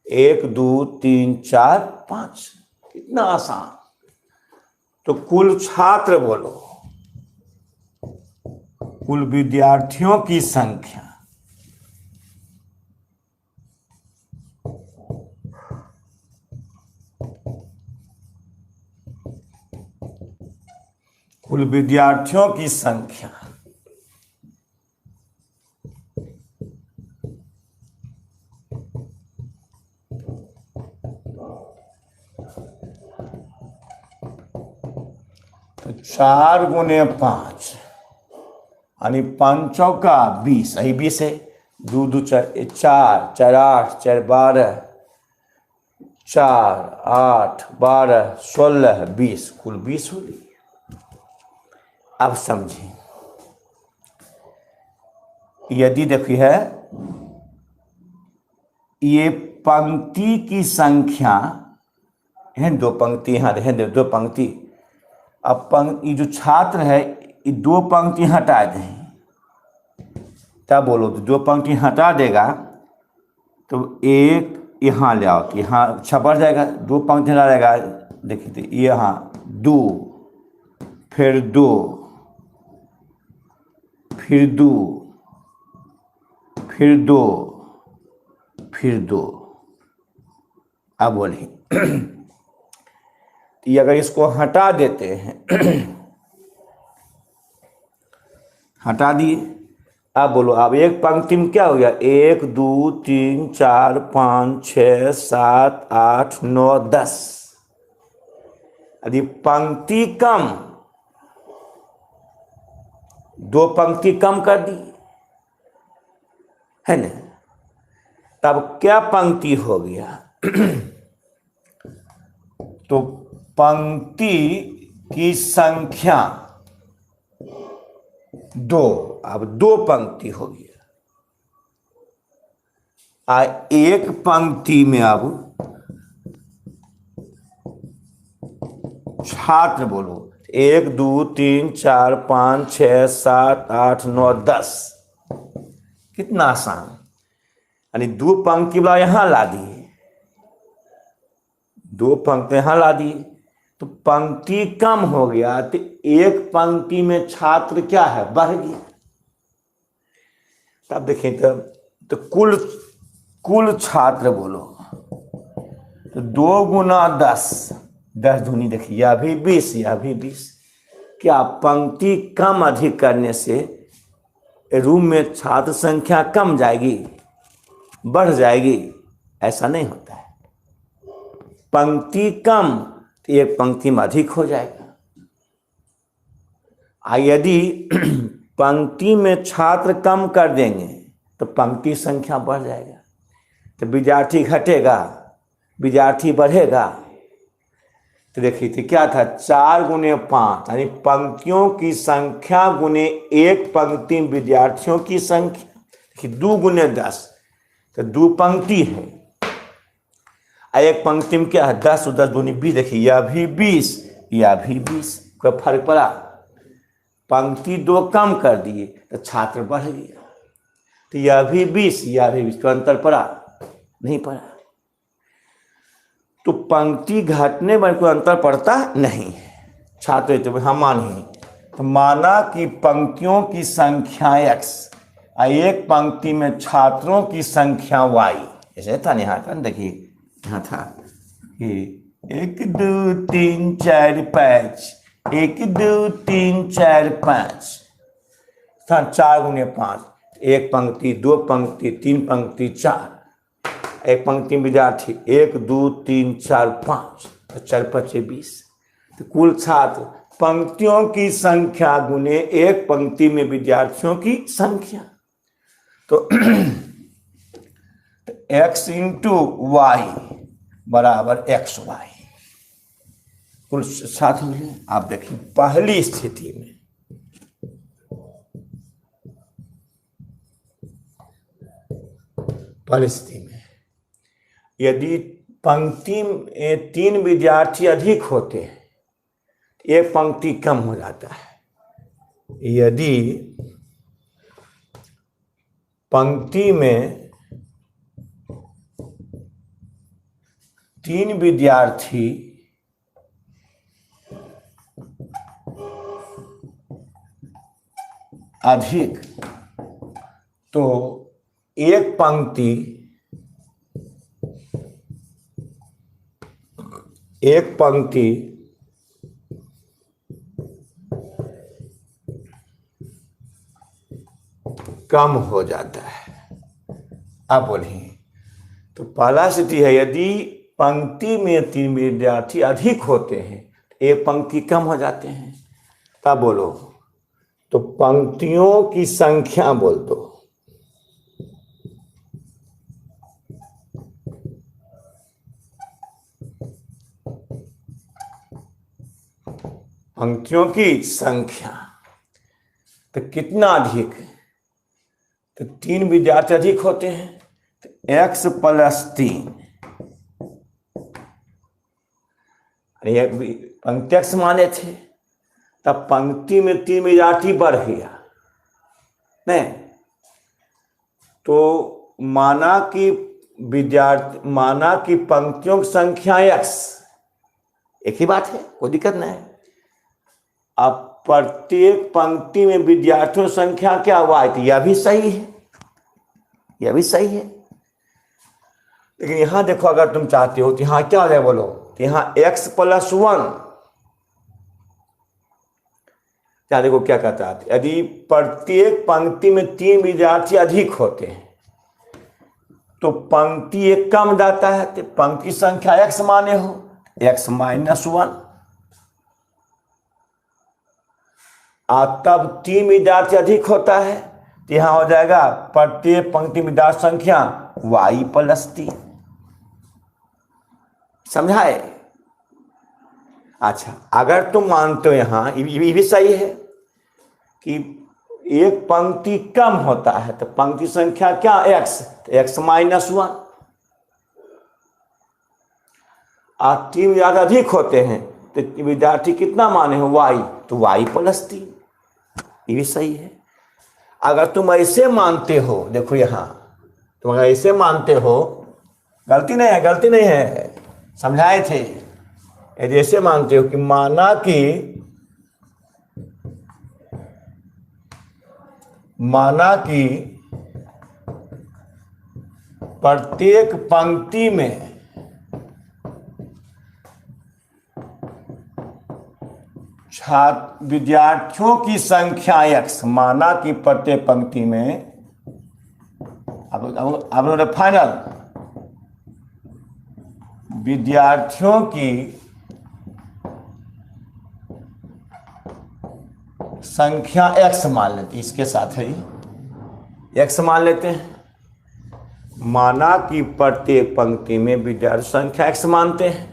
S1: 1 2 3 4 5। कितना आसान। तो कुल छात्र बोलो, कुल विद्यार्थियों की संख्या, कुल विद्यार्थियों की संख्या तो 4 गुने 5 यानी 5 चौका 20, यही 20 है। 2 2 4 4 4 8 4 12 4 8 12 16 20, कुल 20 हो गई। अब समझें, यदि देखिए है ये पंक्ति की संख्या है, 2 पंक्ति यहाँ है, 2 पंक्ति। अब ये जो छात्र है ये 2 पंक्ति हटा दें, तब बोलो तो 2 पंक्ति हटा देगा तो 1 यहाँ ले आओ तो यहाँ छपड़ जाएगा, 2 पंक्ति हटा देगा। देखिए तो यहाँ 2, फिर 2, फिर 2, फिर 2, फिर 2। अब बोलिए ये अगर इसको हटा देते हैं हटा दिए, अब बोलो अब एक पंक्ति में क्या हो गया, 1 2 3 4 5 6 7 8 9 10। यदि पंक्ति कम, 2 पंक्ति कम कर दी है ना, तब क्या पंक्ति हो गया तो पंक्ति की संख्या 2, अब 2 पंक्ति हो गया। एक पंक्ति में अब छात्र बोलो 1 2 3 4 5 6 7 8 9 10। कितना आसान। यानी 2 पंक्ति वाला यहां ला दिए, 2 पंक्ति यहां ला दिए तो पंक्ति कम हो गया, तो एक पंक्ति में छात्र क्या है, बढ़ गया। तब देखें तो कुल छात्र बोलो तो 2 गुना 10, 10 दूनी देखिए यह भी 20, यह भी 20। क्या पंक्ति कम अधिक करने से रूम में छात्र संख्या कम जाएगी, बढ़ जाएगी? ऐसा नहीं होता है। पंक्ति कम तो एक पंक्ति में अधिक हो जाएगा। यदि पंक्ति में छात्र कम कर देंगे तो पंक्ति संख्या बढ़ जाएगा, तो विद्यार्थी घटेगा, विद्यार्थी बढ़ेगा। तो देखिए तो क्या था, 4 गुने 5 यानी पंक्तियों की संख्या गुने एक पंक्ति में विद्यार्थियों की संख्या। देखिए 2 गुने 10 तो 2 पंक्ति है, एक पंक्ति में क्या है 10, 10 दूनी 20। देखिए यह भी 20, यह भी 20, कोई फर्क पड़ा? पंक्ति 2 कम कर दिए तो छात्र बढ़ गया, तो यह भी 20, यह भी 20, तो अंतर पड़ा? नहीं पड़ा। तो पंक्ति घटने पर कोई अंतर पड़ता नहीं है। छात्र तो हम माने तो माना कि पंक्तियों की संख्या x, एक पंक्ति में छात्रों की संख्या y। ऐसे था यहाँ का, देखिए यहाँ था कि 1 2 3 4 5, 1 2 3 4 5 था, 4 गुने 5, एक पंक्ति, 2 पंक्ति, 3 पंक्ति, 4, एक पंक्ति विद्यार्थी 1 2 3 4 5, तो 4 5 20। तो कुल छात्र पंक्तियों की संख्या गुने एक पंक्ति में विद्यार्थियों की संख्या। तो x इंटू वाई बराबर एक्स वाई, कुल छात्र मिले। आप देखिए पहली स्थिति में यदि पंक्ति में 3 विद्यार्थी अधिक होते हैं, एक पंक्ति कम हो जाता है। यदि पंक्ति में 3 विद्यार्थी अधिक तो एक पंक्ति कम हो जाता है। अब बोलिए, तो पहला स्थिति है यदि पंक्ति में 3 विद्यार्थी अधिक होते हैं तो एक पंक्ति कम हो जाते हैं। तब बोलो, तो पंक्तियों की संख्या बोल दो। पंक्तियों की संख्या तो कितना अधिक है? तो 3 विद्यार्थी अधिक होते हैं तो x + 3, पंक्ति x माने थे, तब पंक्ति में 3 विद्यार्थी बढ़ गया नहीं, तो माना कि पंक्तियों की संख्या x, एक ही बात है, कोई दिक्कत नहीं। अब प्रत्येक पंक्ति में विद्यार्थियों की संख्या क्या हुआ? तो यह भी सही है, यह भी सही है। लेकिन यहां देखो, अगर तुम चाहते हो तो यहां क्या हो जाए बोलो, तो यहां x + 1, क्या देखो क्या कहता है, यदि प्रत्येक पंक्ति में 3 विद्यार्थी अधिक होते हैं तो पंक्ति एक कम जाता है, तो पंक्ति संख्या x माने हो, x - 1, तब 3 विद्यार्थी अधिक होता है तो यहां हो जाएगा प्रत्येक पंक्ति विद्यार्थी संख्या y + 3। समझाए? अच्छा, अगर तुम मानते हो यहां ये भी सही है कि एक पंक्ति कम होता है तो पंक्ति संख्या क्या x, तो x - 1, और 3 विद्यार्थी अधिक होते हैं तो विद्यार्थी कितना माने हो y, तो y + 3, ये भी सही है। अगर तुम ऐसे मानते हो, देखो यहां तुम अगर ऐसे मानते हो, गलती नहीं है, समझाए थे, यदि ऐसे मानते हो कि माना कि प्रत्येक पंक्ति में विद्यार्थियों की संख्या x, माना कि प्रत्येक पंक्ति में, अब फाइनल, विद्यार्थियों की संख्या x मान लेते, इसके साथ है x मान लेते हैं, माना कि प्रत्येक पंक्ति में विद्यार्थी संख्या x मानते हैं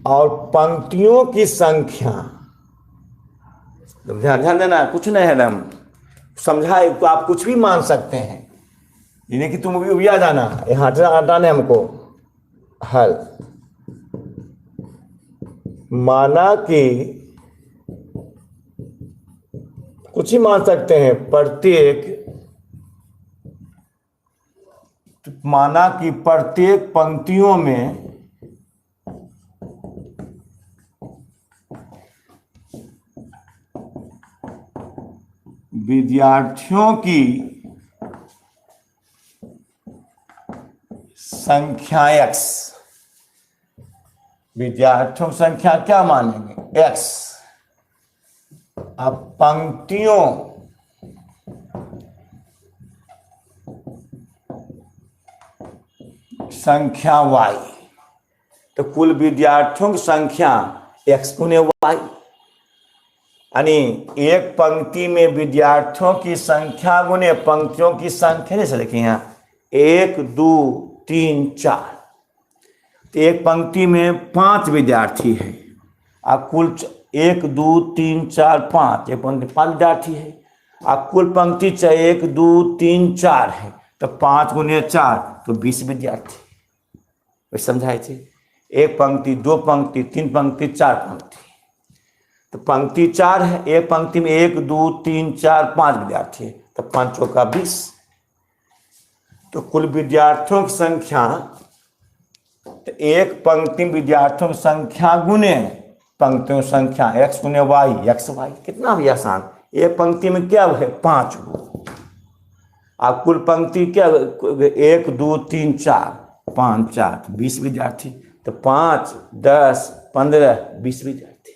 S1: और पंक्तियों की संख्या, ध्यान देना, कुछ नहीं है ना, समझाए तो आप कुछ भी मान सकते हैं, यानी कि तुम भी आ जाना, यहाँ हटाने हमको हल। माना कि कुछ ही मान सकते हैं, माना कि प्रत्येक पंक्तियों में विद्यार्थियों की संख्या x, विद्यार्थियों की संख्या क्या मानेंगे x, अब पंक्तियों संख्या y, तो कुल विद्यार्थियों की संख्या x गुने y, यानी एक पंक्ति में विद्यार्थियों की संख्या गुने पंक्तियों की संख्या, जैसे देखिए यहाँ 1 2 3 4, तो एक पंक्ति में 5 विद्यार्थी है, अब कुल 1 2 3 4 5, एक पंक्ति 5 विद्यार्थी है, अब कुल पंक्ति चाहे 1 2 3 4 है, तो 5 गुने 4 तो 20 विद्यार्थी। वही समझाए थे, एक पंक्ति 2 पंक्ति 3 पंक्ति 4 पंक्ति, तो पंक्ति 4 है, एक पंक्ति में 1 2 3 4 5 विद्यार्थी है, तो 5 चौका 20, तो कुल विद्यार्थियों की संख्या तो एक पंक्ति में विद्यार्थियों की संख्या गुने पंक्तियों की संख्या x गुने वाई एक्स वाई। कितना भी आसान। एक पंक्ति में क्या है 5 गो। आप कुल पंक्ति क्या 1 2 3 4 5 4 20 विद्यार्थी। तो 5 10 15 20 विद्यार्थी।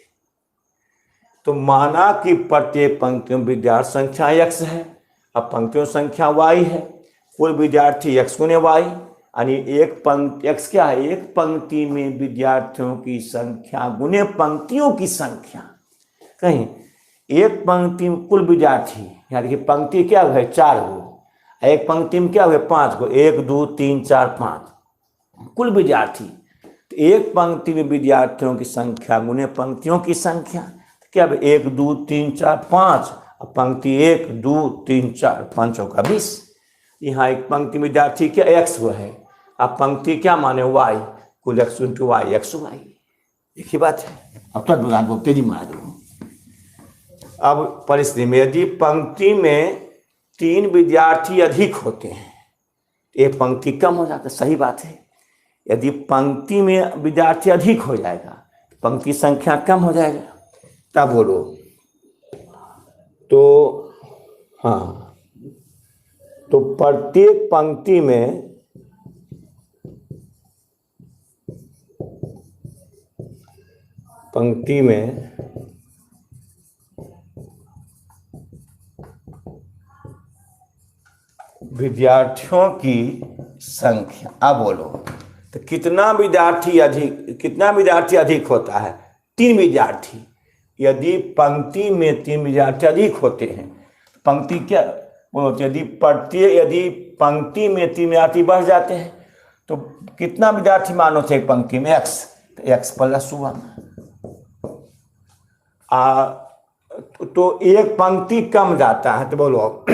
S1: तो माना कि प्रत्येक पंक्तियों में विद्यार्थी संख्या x है, अब पंक्तियों संख्या y है, कुल विद्यार्थी x गुने y, यानी एक पंक्ति x क्या है, एक पंक्ति में विद्यार्थियों की संख्या गुने पंक्तियों की संख्या। कहीं एक पंक्ति में कुल विद्यार्थी, यानी कि पंक्ति क्या है 4 गो, एक पंक्ति में क्या हुए 5 गो, 1 2 3 4 5 कुल विद्यार्थी। तो एक पंक्ति में विद्यार्थियों की संख्या गुने पंक्तियों की संख्या। तो क्या 1 2 3 4 5, अब पंक्ति 1 2 3 4 5 का 20। यहाँ एक पंक्ति में विद्यार्थी क्या x हुआ है, अब पंक्ति क्या माने y, कुल x into y x y. एक ही बात है। अब तक बुला दो तेजी मार दो। अब परिस्थिति में यदि पंक्ति में 3 विद्यार्थी अधिक होते हैं, एक पंक्ति कम हो जाता है। सही बात है। यदि पंक्ति में विद्यार्थी अधिक हो जाएगा, पंक्ति संख्या कम हो जाएगा। तब बोलो तो हाँ, तो प्रत्येक पंक्ति में विद्यार्थियों की संख्या। अब बोलो तो कितना विद्यार्थी अधिक होता है, 3 विद्यार्थी। यदि पंक्ति में 3 विद्यार्थी अधिक होते हैं, पंक्ति क्या बोलो, यदि पंक्ति में 3 विद्यार्थी बढ़ जाते हैं तो कितना विद्यार्थी मानो थे एक पंक्ति में x, तो x प्लस 1। तो एक पंक्ति कम जाता है, तो बोलो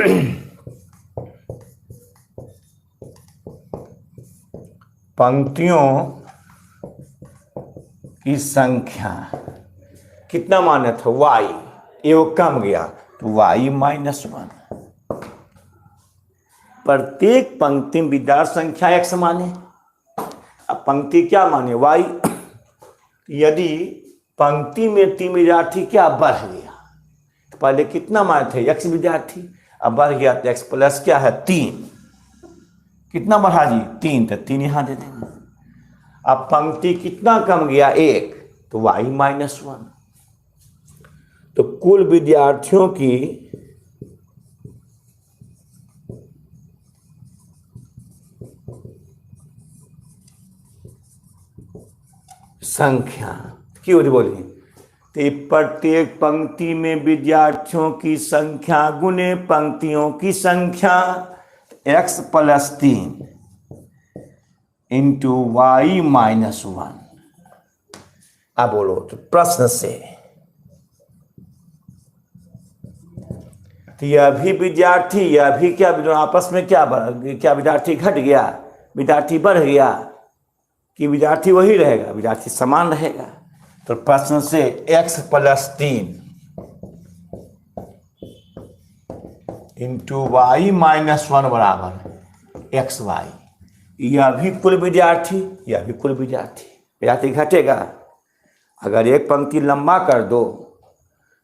S1: पंक्तियों की संख्या कितना माने था y, ये कम गया तो y माइनस 1। प्रत्येक पंक्ति में विद्यार्थी संख्या x माने, अब पंक्ति क्या माने y। यदि पंक्ति में 3 विद्यार्थी क्या बढ़ गया, तो पहले कितना माने थे x विद्यार्थी, अब बढ़ गया तो x प्लस क्या है 3। कितना बढ़ा जी 3, तो 3 यहां दे देंगे। अब पंक्ति कितना कम गया 1, तो y माइनस 1। तो कुल विद्यार्थियों की संख्या क्यों बोली, तो प्रत्येक पंक्ति में विद्यार्थियों की संख्या गुने पंक्तियों की संख्या x plus 3 into y minus 1। अब बोलो तो प्रश्न से, तो यह भी विद्यार्थी, यह भी क्या आपस में क्या विद्यार्थी घट गया, विद्यार्थी बढ़ गया कि विद्यार्थी वही रहेगा, विद्यार्थी समान रहेगा। तो प्रश्न से x plus 3 into y minus 1 बराबर एक्स वाई। यह भी कुल विद्यार्थी, यह भी कुल विद्यार्थी घटेगा। अगर एक पंक्ति लंबा कर दो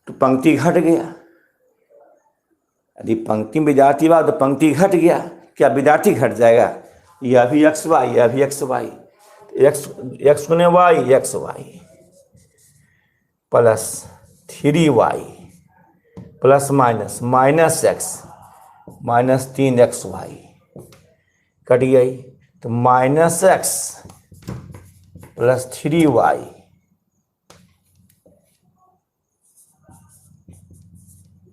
S1: तो पंक्ति घट गया, यदि पंक्ति में विद्यार्थी हुआ तो पंक्ति घट गया, क्या विद्यार्थी घट जाएगा। यह भी एक्स वाई, यह भी एक्स वाई, एक्स गुने y x y plus 3y plus minus x minus 3xy cut गई। तो minus x plus 3y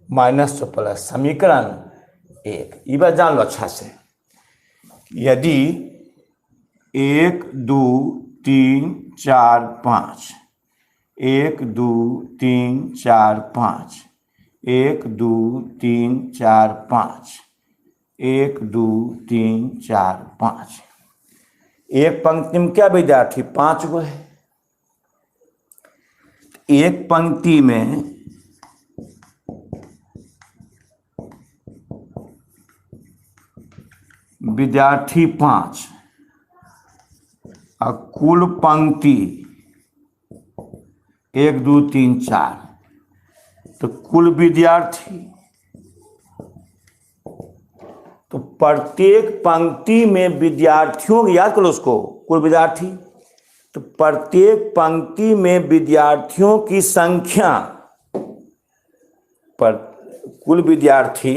S1: minus तो प्लस समीकरण 1। ये बात जान लो अच्छा से। यदि 1 2 3 4 5 1 2 3 4 5 1 2 3 4 5 1 2 3 4 5, एक पंक्ति में क्या विद्यार्थी 5 गो है। एक पंक्ति में विद्यार्थी 5, और कुल पंक्ति 1 2 3 4, तो कुल विद्यार्थी, तो प्रत्येक पंक्ति में विद्यार्थियों, याद करो उसको, कुल विद्यार्थी, तो प्रत्येक पंक्ति में विद्यार्थियों की संख्या, पर कुल विद्यार्थी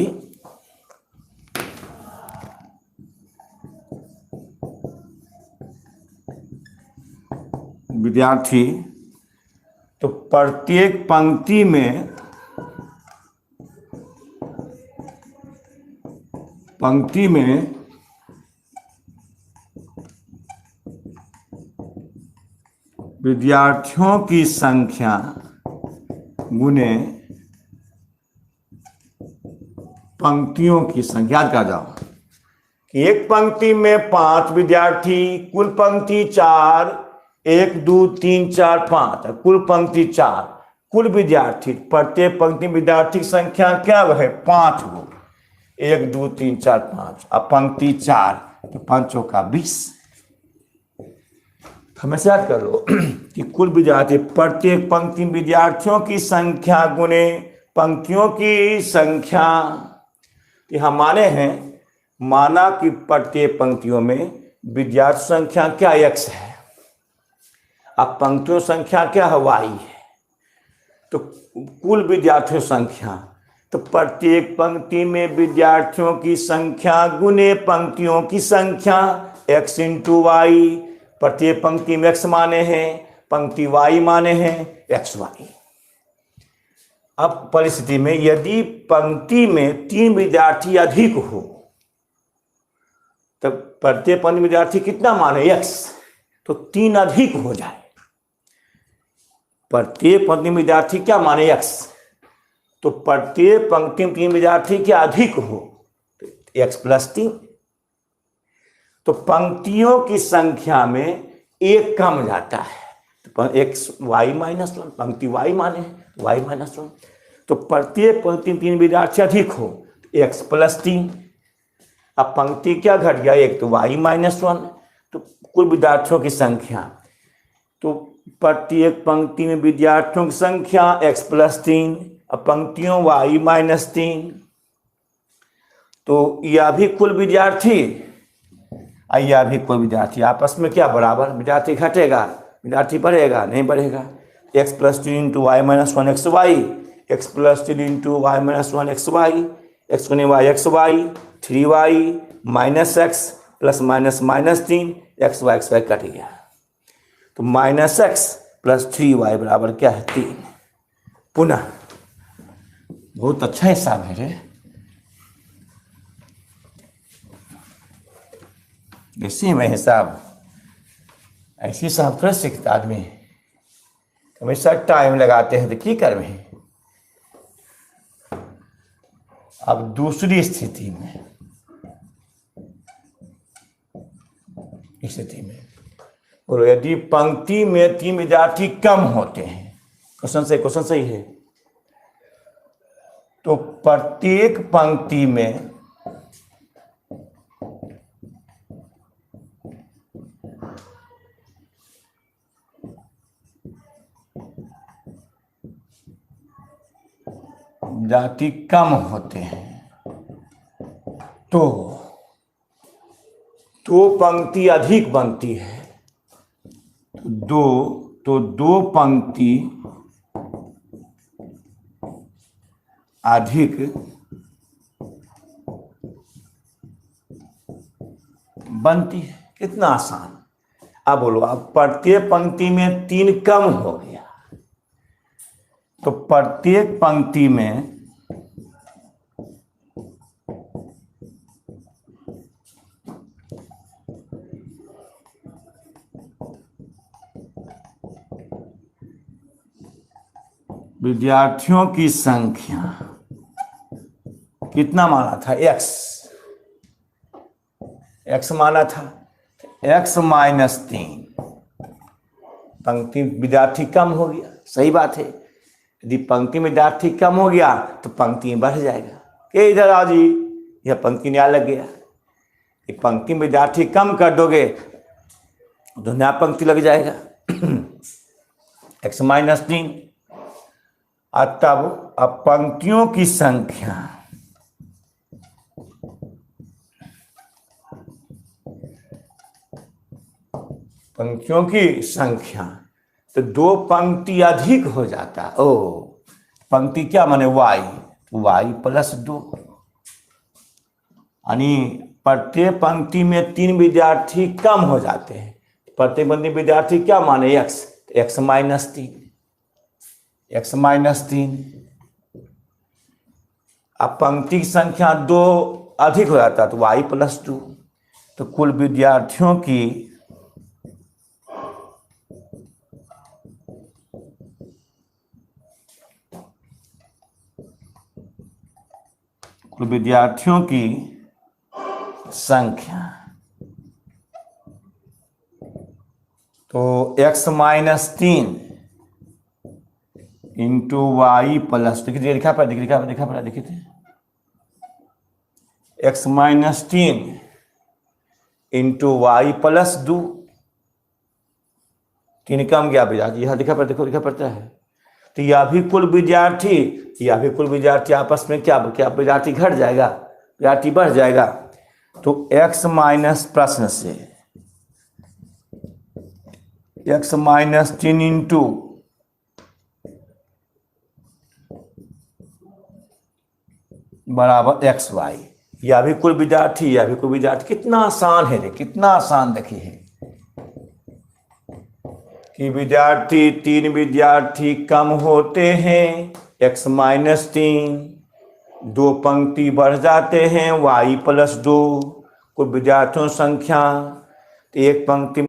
S1: तो प्रत्येक पंक्ति में विद्यार्थियों की संख्या गुने पंक्तियों की संख्या। याद कर जाओ कि एक पंक्ति में 5 विद्यार्थी, कुल पंक्ति 4, 1 2 3 4 5, कुल पंक्ति 4, कुल विद्यार्थी, प्रत्येक पंक्ति विद्यार्थी की संख्या क्या है? 5 गो, 1 2 3 4 5, अब पंक्ति 4, तो 5 का 20। हमेशा याद कर लो कि कुल विद्यार्थी, प्रत्येक पंक्ति विद्यार्थियों की संख्या गुने पंक्तियों की संख्या। यहाँ माने हैं, माना कि प्रत्येक पंक्तियों में विद्यार्थी संख्या क्या x है, अब पंक्तियों संख्या क्या है? y है। तो कुल विद्यार्थियों संख्या, तो प्रत्येक पंक्ति में विद्यार्थियों की संख्या गुने पंक्तियों की संख्या x इंटू वाई। प्रत्येक पंक्ति में x माने हैं, पंक्ति y माने हैं xy। अब परिस्थिति में यदि पंक्ति में 3 विद्यार्थी अधिक हो, तब प्रत्येक पंक्ति विद्यार्थी कितना माने? x, तो 3 अधिक हो जाए। प्रत्येक पंक्ति विद्यार्थी क्या माने? x, तो प्रत्येक पंक्ति में 3 विद्यार्थी क्या अधिक हो? तो x प्लस 3। तो पंक्तियों की संख्या में 1 कम जाता है, तो x y माइनस 1, पंक्ति y माने y माइनस 1। तो प्रत्येक पंक्ति में 3 विद्यार्थी अधिक हो, तो x प्लस 3। अब पंक्ति क्या घट गया? 1, तो y माइनस 1। तो कुल विद्यार्थियों की संख्या, तो प्रत्येक पंक्ति में विद्यार्थियों की संख्या x प्लस 3, अब पंक्तियों y माइनस 3। तो यह भी कुल विद्यार्थी, यह भी कुल विद्यार्थी, आपस में क्या बराबर? विद्यार्थी घटेगा, विद्यार्थी बढ़ेगा? नहीं बढ़ेगा। x plus 3 into y minus 1 x y, x plus 3 into y minus 1 x y, x गुने y x y, 3y minus x plus minus minus 3, x y cut गया, तो माइनस एक्स प्लस 3y बराबर क्या है? 3। पुनः बहुत अच्छा हिसाब है रे, इसी में हिसाब, ऐसी हिसाब थोड़ा सीखता आदमी, हमेशा टाइम लगाते हैं तो की करवे। अब दूसरी स्थिति में, बोलो यदि पंक्ति में 3 विद्यार्थी कम होते हैं, क्वेश्चन सही है, तो प्रत्येक पंक्ति में विद्यार्थी कम होते हैं, तो 2 पंक्ति अधिक बनती है, तो 2 पंक्ति अधिक बनती है। कितना आसान। अब बोलो, अब प्रत्येक पंक्ति में 3 कम हो गया, तो प्रत्येक पंक्ति में विद्यार्थियों की संख्या कितना माना था? x माना था, x माइनस 3, पंक्ति विद्यार्थी कम हो गया, सही बात है। यदि पंक्ति में विद्यार्थी कम हो गया तो पंक्ति बढ़ जाएगा, कि इधर आ जी, यह पंक्ति न्याय लग गया। पंक्ति में विद्यार्थी कम कर दोगे तो नया पंक्ति लग जाएगा x-3। तब अब पंक्तियों की संख्या तो दो पंक्ति अधिक हो जाता। ओ पंक्ति क्या माने y+2, यानी प्रत्येक पंक्ति में 3 विद्यार्थी कम हो जाते हैं। प्रत्येक पंक्ति विद्यार्थी क्या माने x-3। अब पंक्ति की संख्या 2 अधिक हो जाता तो y+2। तो कुल विद्यार्थियों की संख्या तो x-3 इंटू y+, देखिए लिखा पड़ा देखिए x-3 इंटू y+2। 3 कम गया विद्यार्थी, यह लिखा पड़ता है। तो यह भी कुल विद्यार्थी आपस में क्या विद्यार्थी घट जाएगा, विद्यार्थी बढ़ जाएगा। तो प्रश्न से x-3 इंटू बराबर xy, यह भी कुल विद्यार्थी कितना आसान है, कितना आसान देखिए है कि 3 विद्यार्थी कम होते हैं x-3, 2 पंक्ति बढ़ जाते हैं y+2, कुल विद्यार्थियों संख्या तो एक पंक्ति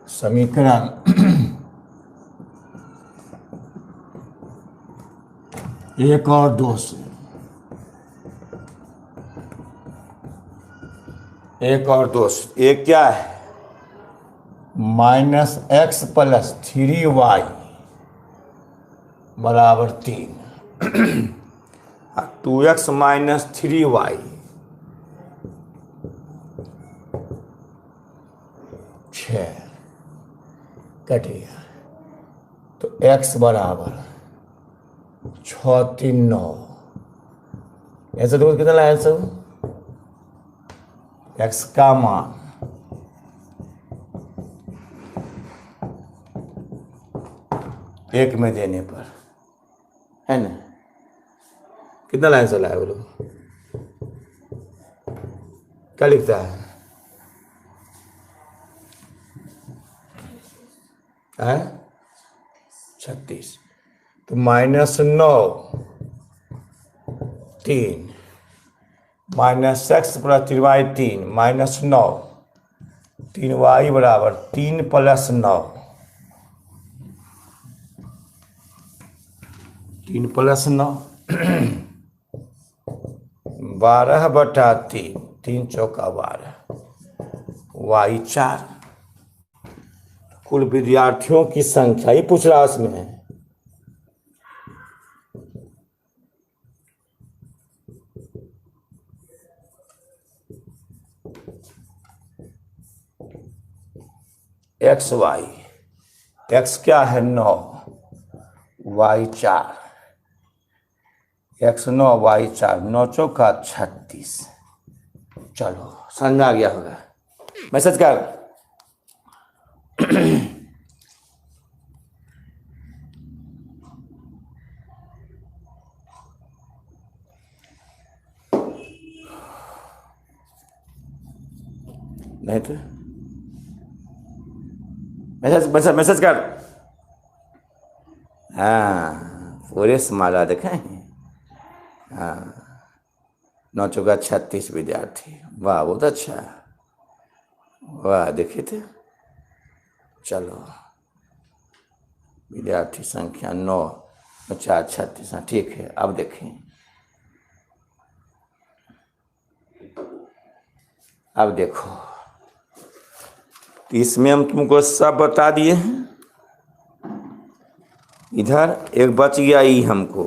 S1: समीकरण एक और 2 से एक क्या है -x+3y बराबर 3 2x - 3y 6 कटिए। तो x बराबर 6 3 9, ऐसे तो कितना लाया सब x का मान एक में देने पर है ना, कितना लाइन से लाया वो लोग, क्या लिखता है 36। तो -9 3 -x + 3y 3 -9 3y बराबर 3 + 9 3 + 9 12/3 3 चौका 12 y 4। कुल विद्यार्थियों की संख्या ही पूछ रहा उसमें है। xy, x क्या है 9 y 4, x 9 y 4 9 चौका 36। चलो समझ में आ गया होगा, मैसेज कर नहीं तो मैसेज कर। हाँ पूरे समाला देखें। हाँ 9 चौका 36 विद्यार्थी, वाह बहुत अच्छा, वाह देखिए थे। चलो विद्यार्थी संख्या 9 4 36, ठीक है। अब देखें, अब देखो इसमें हम तुमको सब बता दिए हैं। इधर एक बच गया ई हमको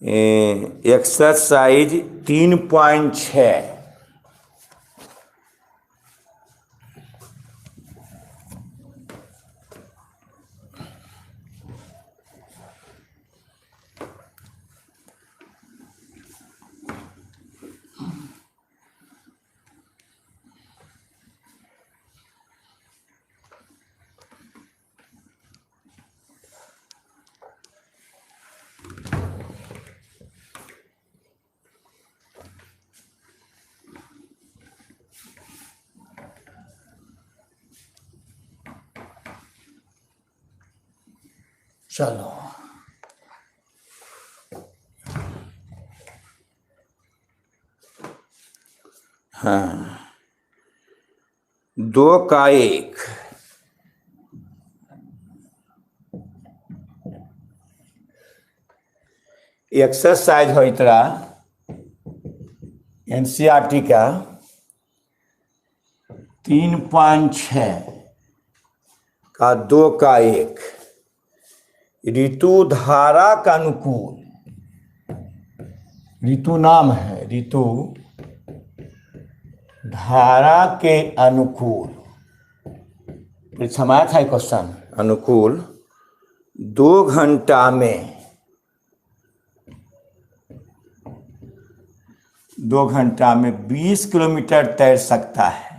S1: एक्सरसाइज 3.6। चलो हाँ, 2 का 1। एक्सरसाइज हो इतना एनसीईआरटी का 3.6 का 2 का 1 ऋतु धारा का अनुकूल। ऋतु नाम है, ऋतु धारा के अनुकूल परीक्षा में आया था क्वेश्चन। अनुकूल 2 घंटा में 20 किलोमीटर तैर सकता है।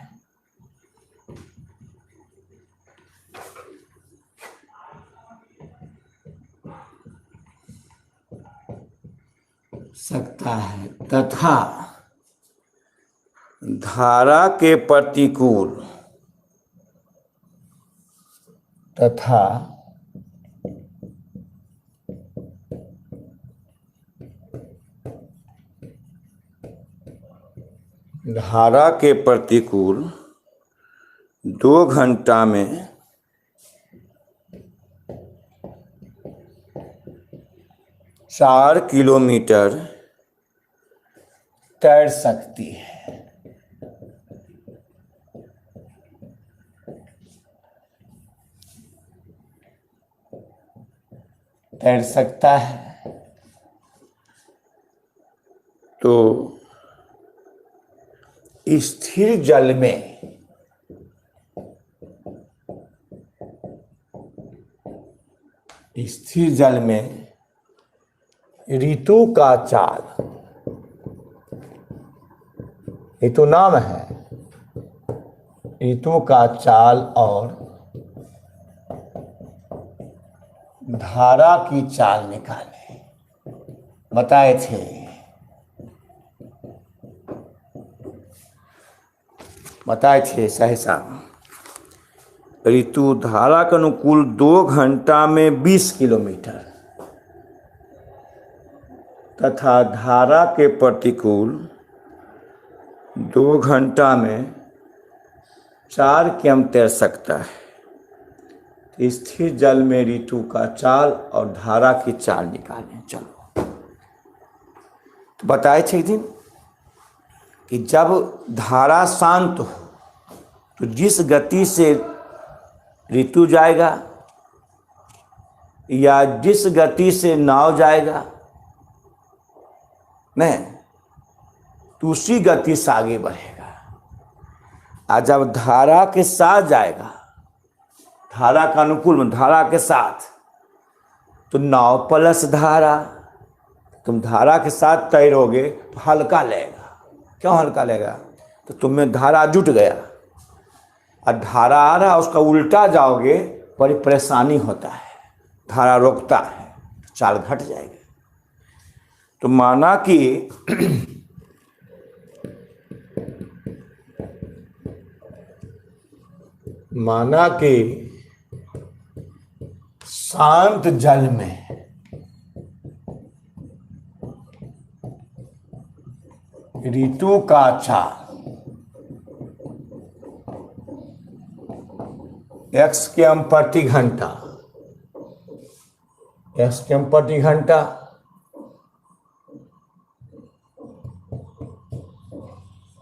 S1: तथा धारा के प्रतिकूल धारा के प्रतिकूल 2 घंटा में 4 किलोमीटर तैर सकती है। तैर सकता है तो स्थिर जल में ऋतु का चाल, ऋतु नाम है, ऋतु का चाल और धारा की चाल निकाले बताए थे। सहसा ऋतु धारा का अनुकूल 2 घंटा में 20 किलोमीटर तथा धारा के प्रतिकूल 2 घंटा में 4 किलोमीटर तैर सकता है। स्थिर जल में ऋतु का चाल और धारा की चाल निकालें। चलो तो बताए थे एक दिन कि जब धारा शांत हो तो जिस गति से ऋतु जाएगा या जिस गति से नाव जाएगा नहीं तो उसी गति से आगे बढ़ेगा। और जब धारा के साथ जाएगा, धारा का अनुकूल में धारा के साथ, तो नाव प्लस धारा, तुम धारा के साथ तैरोगे तो हल्का लेगा। क्यों हल्का लेगा? तो तुम्हें धारा जुट गया और धारा आ रहा उसका उल्टा जाओगे बड़ी परेशानी होता है, धारा रोकता है, चाल घट जाएगा। तो माना कि शांत जल में ऋतु का चाल x किमी प्रति घंटा, x किमी प्रति घंटा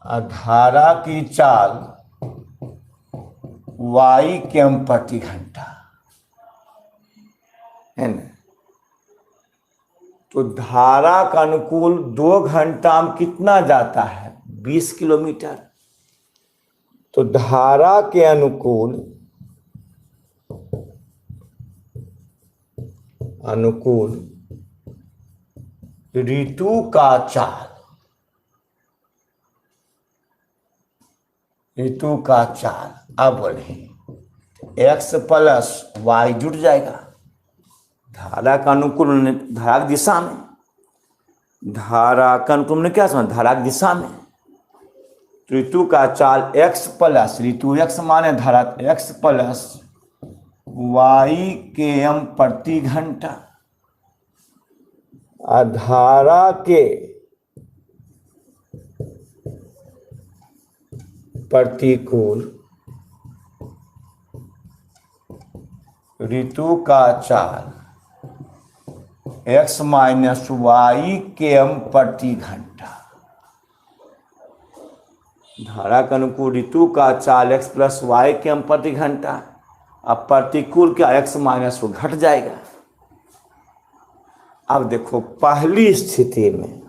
S1: धारा की चाल y किमी प्रति घंटा है ना। तो धारा का अनुकूल 2 घंटा में कितना जाता है? 20 किलोमीटर। तो धारा के अनुकूल ऋतु का चाल, अब बढ़े x प्लस वाई जुड़ जाएगा धारा का अनुकूल, धारा की दिशा में। धारा का अनुकूल ने क्या समझ? धारा की दिशा में। ऋतु का चाल x प्लस, ऋतु x माने धारा x प्लस वाई के एम प्रति घंटा। धारा के प्रतिकूल ऋतु का चाल x माइनस वाई के एम प्रति घंटा। धारा के अनुकूल ऋतु का चाल x प्लस वाई के एम प्रति घंटा। अब प्रतिकूल क्या? x माइनस वो घट जाएगा। अब देखो पहली स्थिति में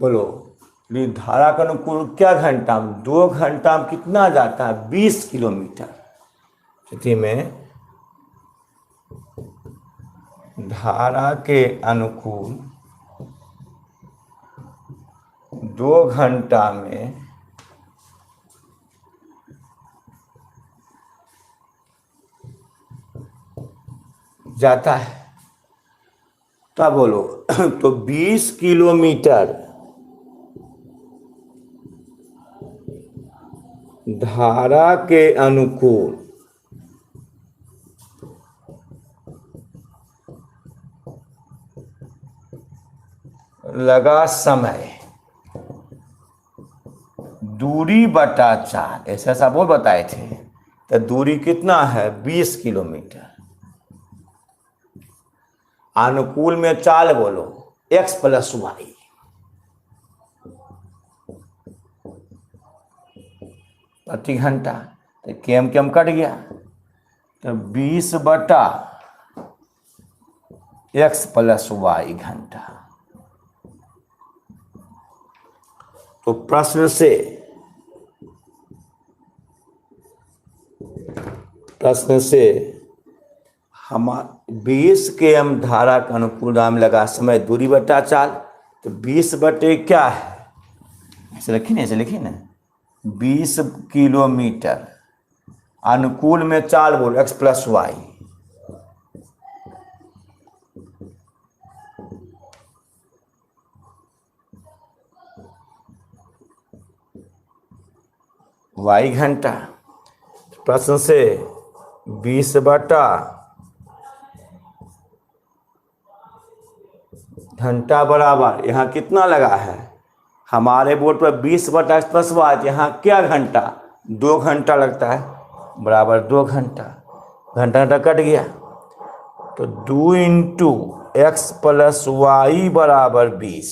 S1: बोलो, धारा का अनुकूल क्या घंटा में? 2 घंटा में कितना जाता है? 20 किलोमीटर। स्थिति में धारा के अनुकूल 2 घंटा में जाता है। तो बोलो तो 20 किलोमीटर धारा के अनुकूल लगा समय दूरी बटा 4, ऐसा बोल बताए थे। तो दूरी कितना है? 20 किलोमीटर। अनुकूल में चाल बोलो x प्लस वाई, प्रति घंटा। तो केम कट गया, तो 20 बटा x प्लस वाई घंटा। तो प्रश्न से हम 20 के एम धारा का अनुकूल में लगा समय दूरी बटा चाल। तो 20 बटे क्या है? ऐसे लिखिए ना 20 किलोमीटर। अनुकूल में चाल बोल x प्लस वाई। वाई घंटा। प्रश्न से 20 बटा घंटा बराबर यहाँ कितना लगा है? हमारे बोर्ड पर 20 बटा x प्लस वाई, यहाँ क्या घंटा? 2 घंटा लगता है, बराबर 2 घंटा। घंटा कट गया, तो 2 इंटू एक्स प्लस वाई बराबर 20।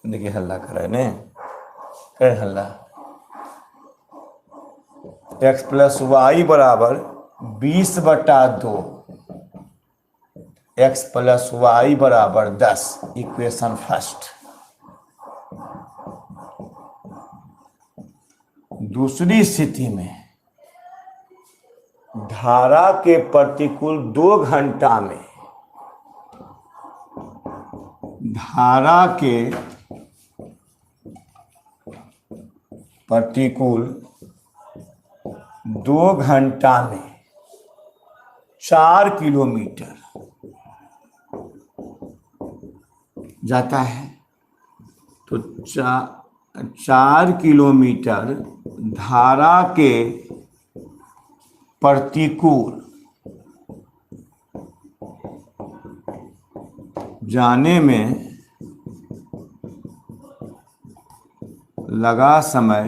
S1: देखिए हल्ला कर रहे ने, हल्ला। एक्स प्लस वाई बराबर 20 बटा 2, एक्स प्लस वाई बराबर 10। Equation first. दूसरी स्थिति में धारा के प्रतिकूल 2 घंटा में धारा के प्रतिकूल 2 घंटा में 4 किलोमीटर जाता है। तो 4 किलोमीटर धारा के प्रतिकूल जाने में लगा समय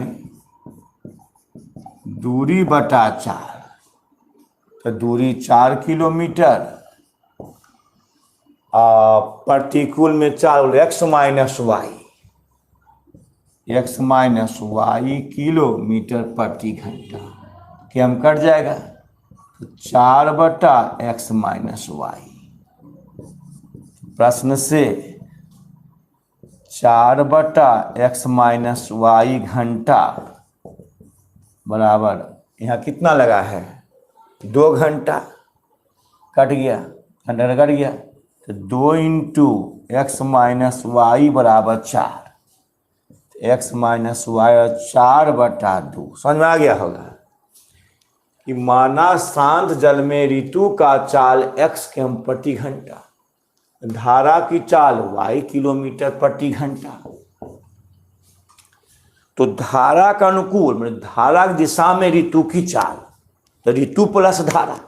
S1: दूरी बटा 4। तो दूरी 4 किलोमीटर, प्रतिकूल में 4 x minus y. X minus y kilometre प्रति घंटा, कि हम कट जाएगा तो 4/x माइनस वाई। प्रश्न से 4/x माइनस वाई घंटा बराबर यहाँ कितना लगा है 2 घंटा, कट गया, घंटा कट गया तो 2 इंटू एक्स माइनस वाई बराबर 4, एक्स माइनस वाई 4/2। समझ में आ गया होगा कि माना शांत जल में ऋतु का चाल x किम प्रति घंटा, धारा की चाल y किलोमीटर प्रति घंटा। तो धारा का अनुकूल मतलब धारा की दिशा में ऋतु की चाल, तो ऋतु प्लस धारा,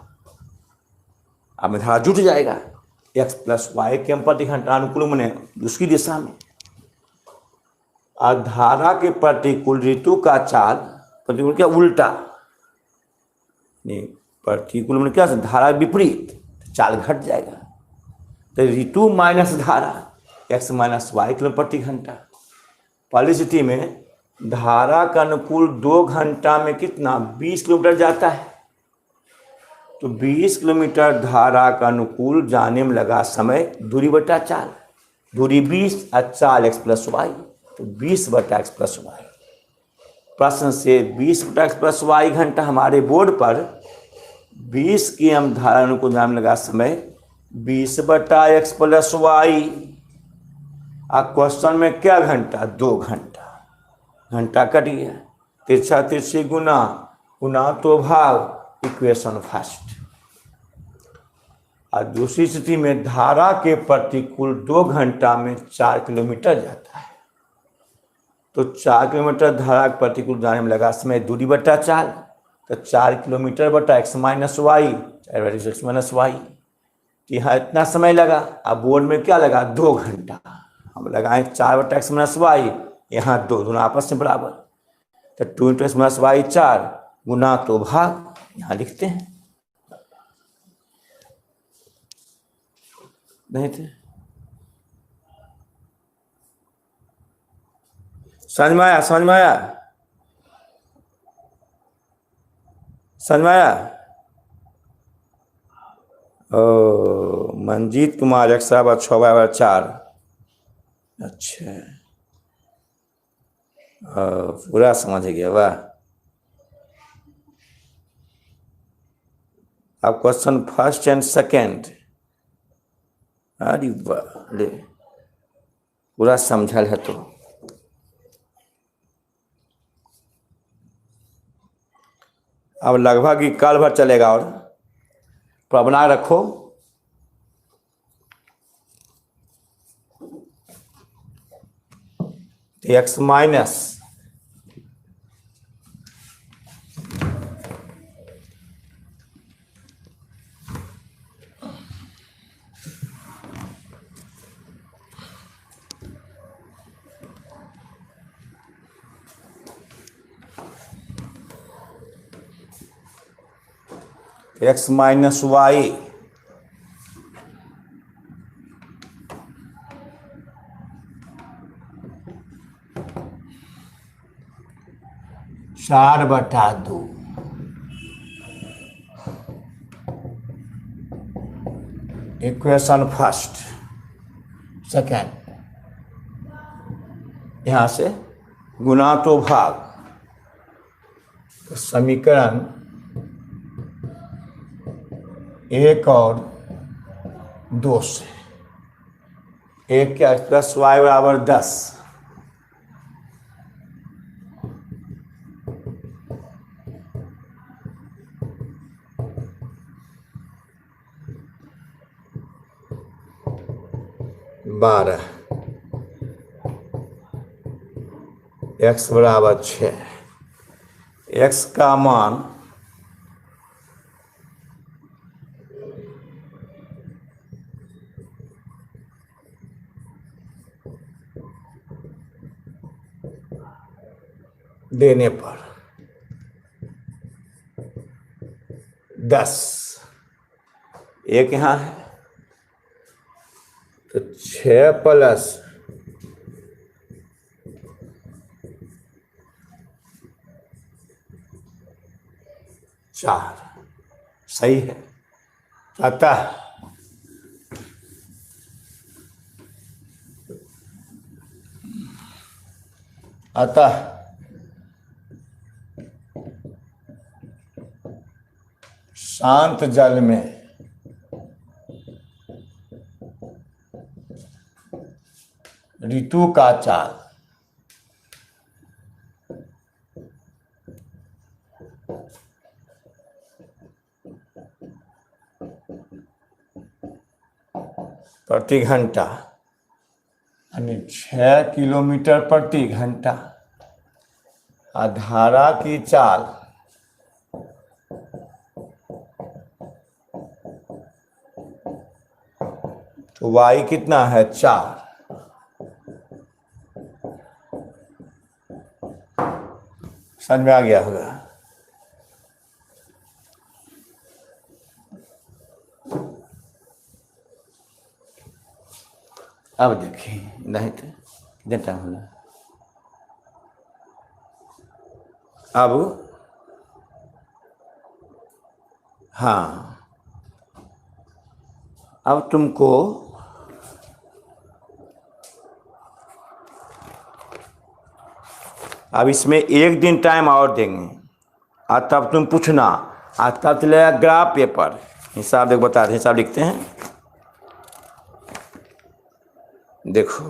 S1: अब में धारा जुट जाएगा, x प्लस वाई किम प्रति घंटा अनुकूल मैंने उसकी दिशा में, और धारा के प्रतिकूल ऋतु का चाल, प्रतिकूल क्या उल्टा, नहीं प्रतिकूल में क्या धारा विपरीत, चाल घट जाएगा। तो ऋतु माइनस धारा x माइनस वाई किलो प्रति घंटा। पहली स्थिति में धारा का अनुकूल 2 घंटा में कितना 20 किलोमीटर जाता है, तो 20 किलोमीटर धारा का अनुकूल जाने में लगा समय दूरी बटा चाल, दूरी 20 और चाल x प्लस वाई, तो 20/x प्लस वाई। प्रश्न से 20/x प्लस वाई घंटा हमारे बोर्ड पर 20 की हम धारा अनुकूल जाने में लगा समय 20/x प्लस वाई। अब क्वेश्चन में क्या घंटा 2 घंटा, घंटा कट गया, तिरछा तिरछी गुना, गुना तो भाग, इक्वेशन फर्स्ट। और दूसरी स्थिति में धारा के प्रतिकूल 2 घंटा में 4 किलोमीटर जाता है, तो 4 किलोमीटर धारा के प्रतिकूल जाने में लगा समय दूरी बटा चाल, तो 4 किलोमीटर बटा x minus y, 4/x minus y. यहाँ इतना समय लगा, अब बोर्ड में क्या लगा 2 घंटा, हम लगाएं 4/x माइनस वाई, यहाँ 2 दोनों आपस में बराबर, तो 2 इंटू x माइनस वाई 4 गुना तो भाग, यहाँ लिखते हैं नहीं थे। समझ में आया, समझ में आया, समझ में आया। ओ मंजीत कुमार x/6/4, अच्छा पूरा समझ गया, वाह। अब क्वेश्चन फर्स्ट एंड सेकेंड, अरे वाह ले पूरा समझल है, तो अब लगभग ही कल भर चलेगा, और तो बना रखो x minus x minus y चार बटा 2, इक्वेशन फर्स्ट सेकेंड, यहाँ से गुना तो भाग, तो समीकरण 1 और 2 से 1 क्या प्लस वाई बराबर 10, बारह, x बराबर 6, x का मान देने पर 10, एक यहाँ है तो 6 प्लस 4। सही है। अतः अतः शांत जल में ऋतु का चाल प्रति घंटा यानी 6 किलोमीटर प्रति घंटा, धारा की चाल तो y कितना है 4। समझ में आ गया होगा। अब देखिए नहीं तो कितना टाइम होना। अब हाँ, अब तुमको अब इसमें 1 दिन टाइम और देंगे, तब तुम पूछना, तब चलेगा ग्राफ पेपर। हिसाब देखो, बता दें, हिसाब लिखते हैं। देखो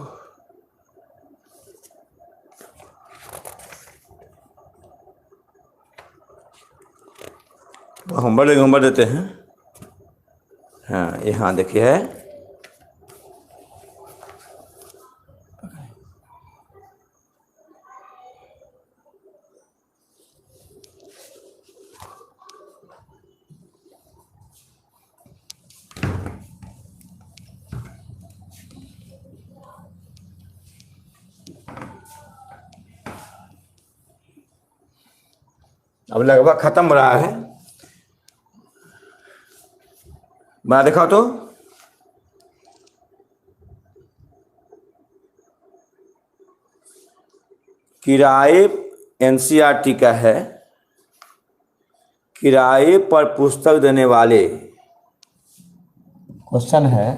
S1: होमवर्क देते हैं। हाँ, यहाँ देखिए है अब लगभग खत्म हो रहा है। मैं देखा तो किराए एनसीईआरटी का है, किराए पर पुस्तक देने वाले, क्वेश्चन है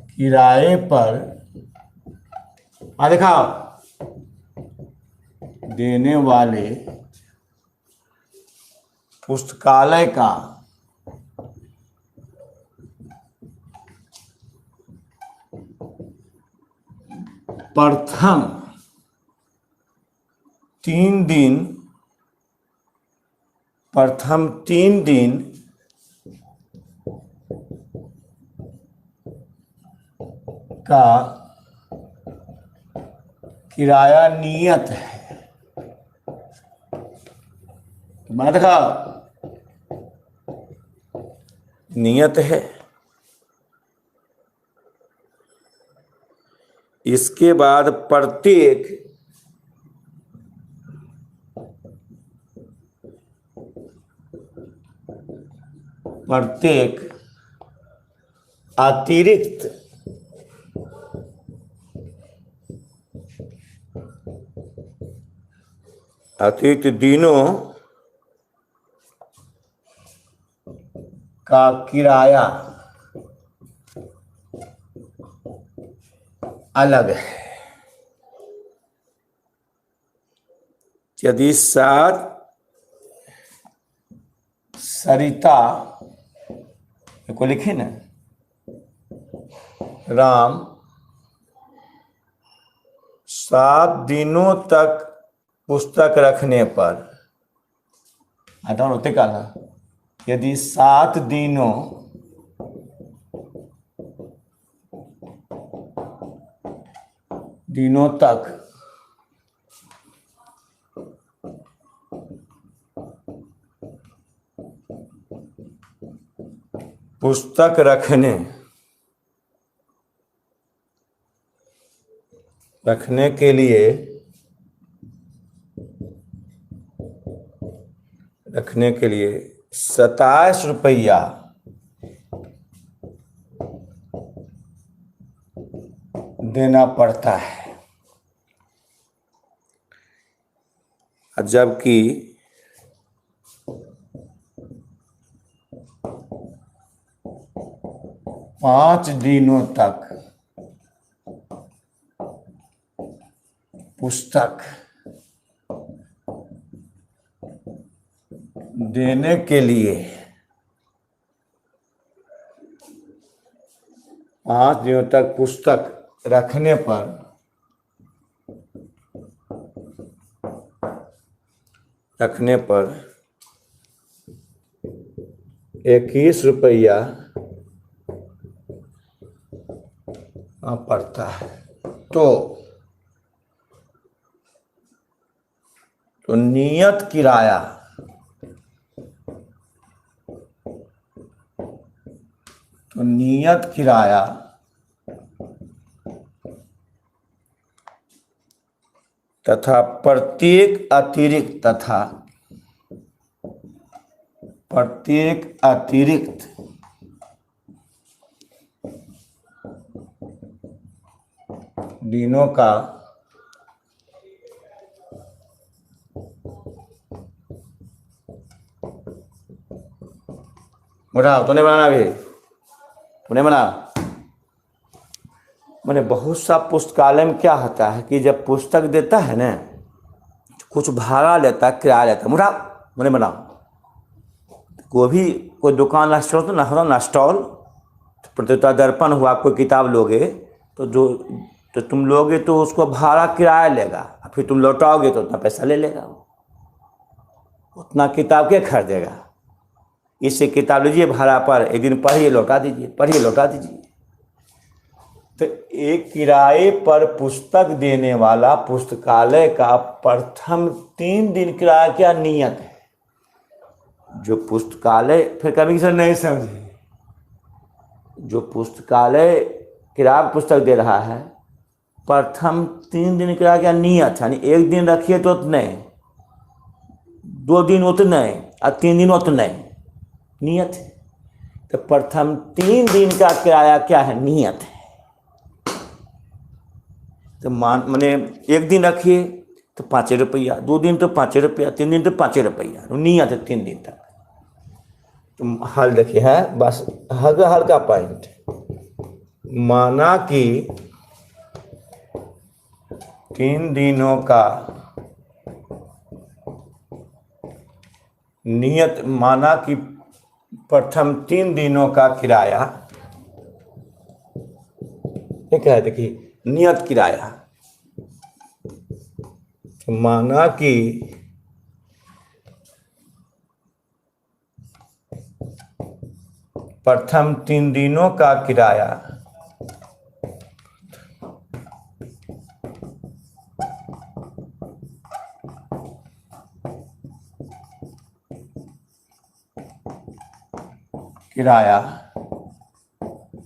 S1: किराए पर देखा देने वाले पुस्तकालय का प्रथम 3 दिन का किराया नियत है। मैंने देखा नियत है। इसके बाद प्रत्येक अतिरिक्त दिनों का किराया अलग है। यदि सरिता को लिखे ना, राम 7 दिनों तक पुस्तक रखने पर, होते का था, यदि 7 दिनों तक पुस्तक रखने के लिए 27 रुपया देना पड़ता है। जबकि 5 दिनों तक पुस्तक देने के लिए 5 दिनों तक पुस्तक रखने पर 21 रुपया पड़ता है। तो नियत किराया तथा प्रत्येक अतिरिक्त दिनों का उठाओ। तूने बनाना अभी, तूने बना। मैंने बहुत सा पुस्तकालय में क्या होता है कि जब पुस्तक देता है ना, कुछ भाड़ा लेता है, किराया लेता है। मुठा मैंने बना। कोई दुकान ना स्टॉल तो ना होता ना स्टॉल, प्रतियोगिता दर्पण हुआ, कोई किताब लोगे तो तुम लोगे तो उसको भाड़ा किराया लेगा, फिर तुम लौटाओगे तो उतना पैसा ले लेगा। उतना किताब के खरीदेगा। इससे किताब लीजिए भाड़ा पर, एक दिन पढ़िए लौटा दीजिए, पढ़िए लौटा दीजिए। तो एक किराए पर पुस्तक देने वाला पुस्तकालय का प्रथम 3 दिन किराया क्या नियत है। जो पुस्तकालय, फिर कभी सर नहीं समझे, जो पुस्तकालय किराया पुस्तक दे रहा है प्रथम 3 दिन किराया क्या नियत है। यानी एक दिन रखिए तो उतने, 2 दिन उतने और 3 दिन उतने नियत है। तो प्रथम 3 दिन का किराया क्या है, नियत है। तो माने एक दिन रखिए तो 5 रुपया, 2 दिन तो 5 रुपया, 3 दिन तो 5 रुपया, नियत है 3 दिन तक। तो हल देखिए है, बस हल्का पॉइंट। माना कि 3 दिनों का नियत, माना कि प्रथम 3 दिनों का किराया, ये क्या है देखिए, नियत किराया। तो माना कि प्रथम 3 दिनों का किराया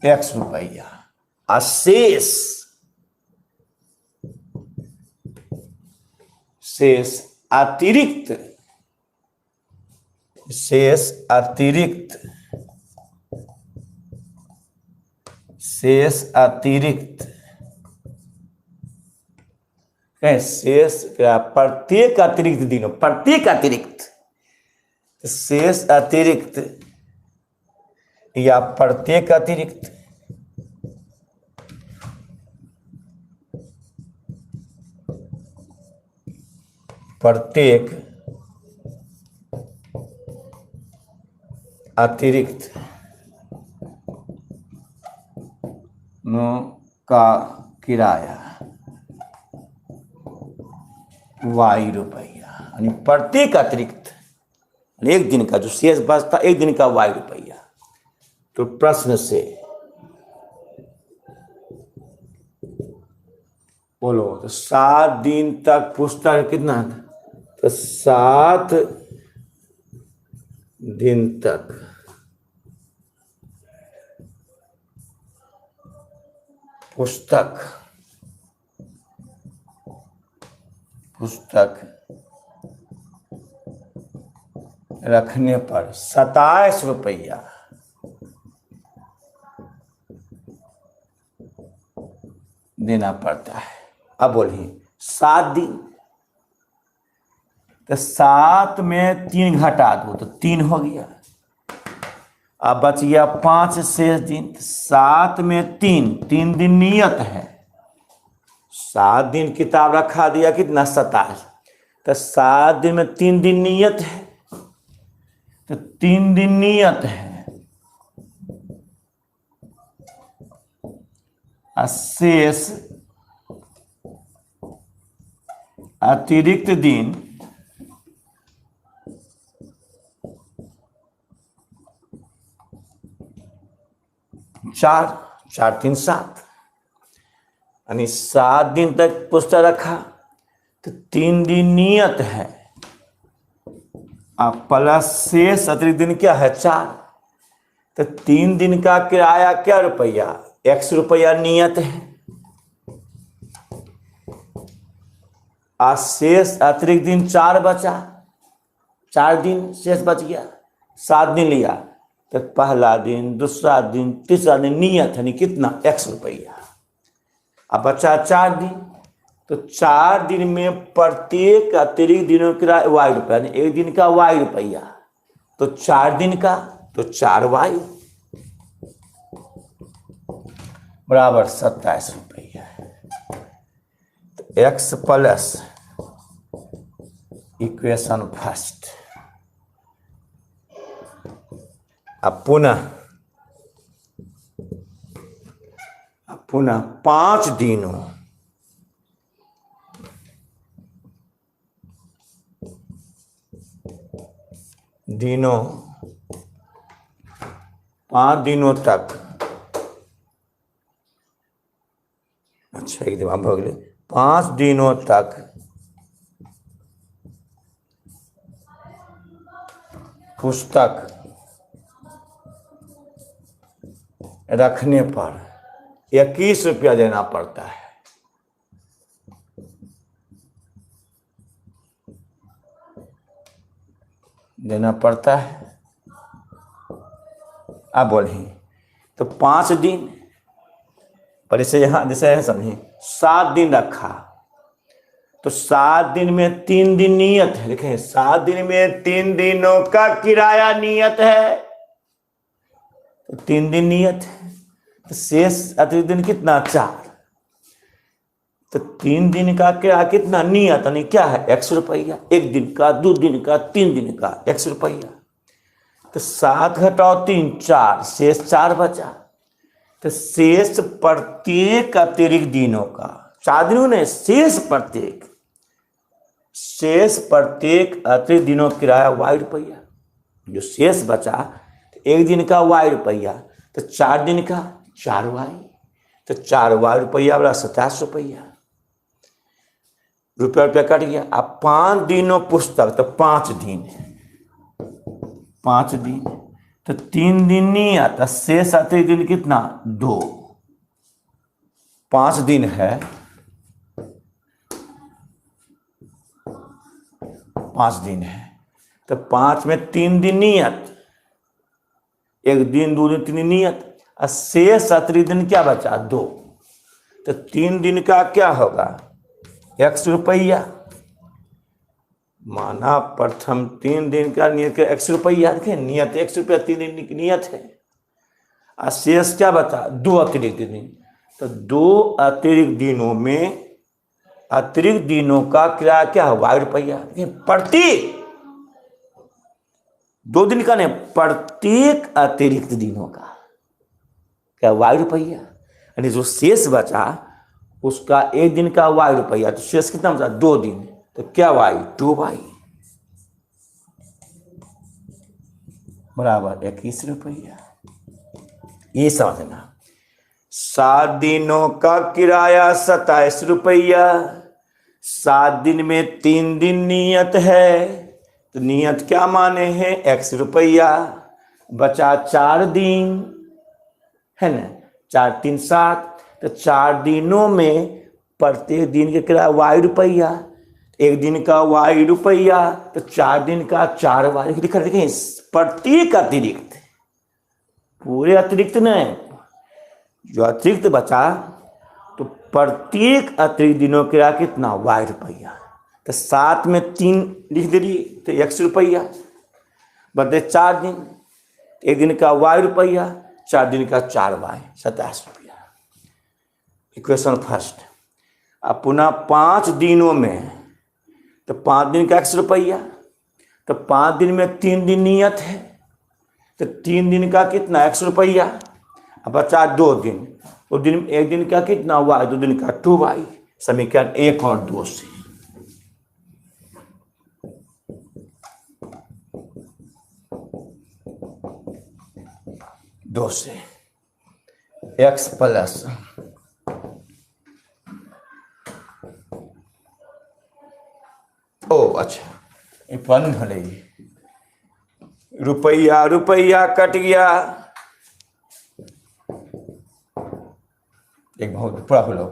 S1: X रुपया, और शेष अतिरिक्त प्रत्येक अतिरिक्त दिनों, शेष अतिरिक्त या प्रत्येक अतिरिक्त का किराया Y रुपया। यानी प्रत्येक अतिरिक्त एक दिन का जो शेष बचता, एक दिन का Y रुपया। तो प्रश्न से बोलो, तो 7 दिन तक पुस्तक कितना, तो 7 दिन तक पुस्तक रखने पर 27 रुपया देना पड़ता है। अब बोलिए 7 दिन तो 7 में 3 घटा दो तो 3 हो गया। अब बच गया 5 शेष दिन। 7 में 3 दिन नियत है। 7 दिन किताब रखा दिया कितना 27। तो 7 दिन में 3 दिन नियत है, तो 3 दिन नियत है। शेष अतिरिक्त दिन 4, 4 3 7, यानी 7 दिन तक पुस्तक रखा तो 3 दिन नियत है। अब प्लस शेष अतिरिक्त दिन क्या है 4, तो 3 दिन का किराया क्या रुपया 100 रुपया नियत है। शेष अतिरिक्त दिन 4 बचा, 4 दिन शेष बच गया। 7 दिन लिया तो पहला दिन, दूसरा दिन, तीसरा दिन नियत है कितना 100 रुपया। अब बचा 4 दिन, तो 4 दिन में प्रत्येक अतिरिक्त दिनों का y रुपया, एक दिन का y रुपया, तो 4 दिन का तो 4y बराबर 27 रुपया। तो x प्लस इक्वेशन फर्स्ट। अब पुनः 5 दिनों दिनों 5 दिनों तक, अच्छा एक दिमाग हो गए, 5 दिनों तक पुस्तक रखने पर 21 रुपया देना पड़ता है। देना पड़ता है। अब बोलिए तो 5 दिन पर इसे यहां जैसे समझिए 7 दिन रखा तो 7 दिन में 3 दिन नियत है। देखें 7 दिन में 3 दिनों का किराया नियत है, तो 3 दिन नियत है। तो शेष अतिरिक्त दिन कितना 4, तो 3 दिन का किराया कितना नियत यानी क्या है 100 रुपया। 1 दिन का, 2 दिन का, 3 दिन का 100 रुपया। तो 7 घटाओ 3 4, शेष 4 बचा। तो शेष प्रत्येक अतिरिक्त दिनों का, 4 दिनों ने शेष प्रत्येक अतिरिक्त दिनों का किराया y रुपया। जो शेष बचा तो 1 दिन का y रुपया, तो 4 दिन का 4y, तो 4y रुपया बड़ा 27 रुपया। रुपया कट गया। अब 5 दिनों पुस्तक तो 5 दिन, 5 दिन तो 3 दिन नहीं आता। शेष अतिरिक्त दिन कितना 2, 5 दिन है, 5 दिन है तो 5 में 3 दिन नियत, 1 दिन 2 दिन 3 दिन नियत। और शेष अतिरिक्त दिन क्या बचा 2, तो 3 दिन का क्या होगा 100 रुपया। माना प्रथम 3 दिन का नियत 100 रुपया, देखें नियत 100 रुपया 3 दिन की नियत है। और शेष क्या बता 2 अतिरिक्त दिन, तो 2 अतिरिक्त दिनों में अतिरिक्त दिनों का किराया क्या है y रुपया। प्रत्येक 2 दिन का नहीं, प्रत्येक अतिरिक्त दिनों का क्या y रुपया। यानी जो शेष बचा उसका 1 दिन का y रुपया, तो शेष कितना बचा 2 दिन, तो क्या y 2y बराबर 21 रुपया। ये समझना। 7 दिनों का किराया 27 रुपया। 7 दिन में 3 दिन नियत है, तो नियत क्या माने हैं 100 रुपया। बचा 4 दिन है ना, 4 3 7, तो 4 दिनों में प्रत्येक दिन के किराया y रुपया। 1 दिन का y रुपया, तो 4 दिन का 4y लिखा। देखें प्रत्येक अतिरिक्त, पूरे अतिरिक्त नहीं, जो अतिरिक्त बचा तो प्रत्येक अतिरिक्त दिनों के किराया कितना y रुपया। तो 7 में 3 लिख दिली तो x रुपया, बदले 4 दिन, 1 दिन का y रुपया, 4 दिन का 4y, 27 रुपया। Equation first. अब पुनः 5 दिनों में, तो 5 दिन का x रुपया, तो 5 दिन में 3 दिन नियत है, तो 3 दिन का कितना x रुपया। अब बचा 2 दिन, तो दिन 1 दिन का कितना y, 2 दिन का 2y। समीकरण 1 और 2 से x प्लस अच्छा ये पन भले रुपया रुपया कट गया, एक बहुत पूरा हो लो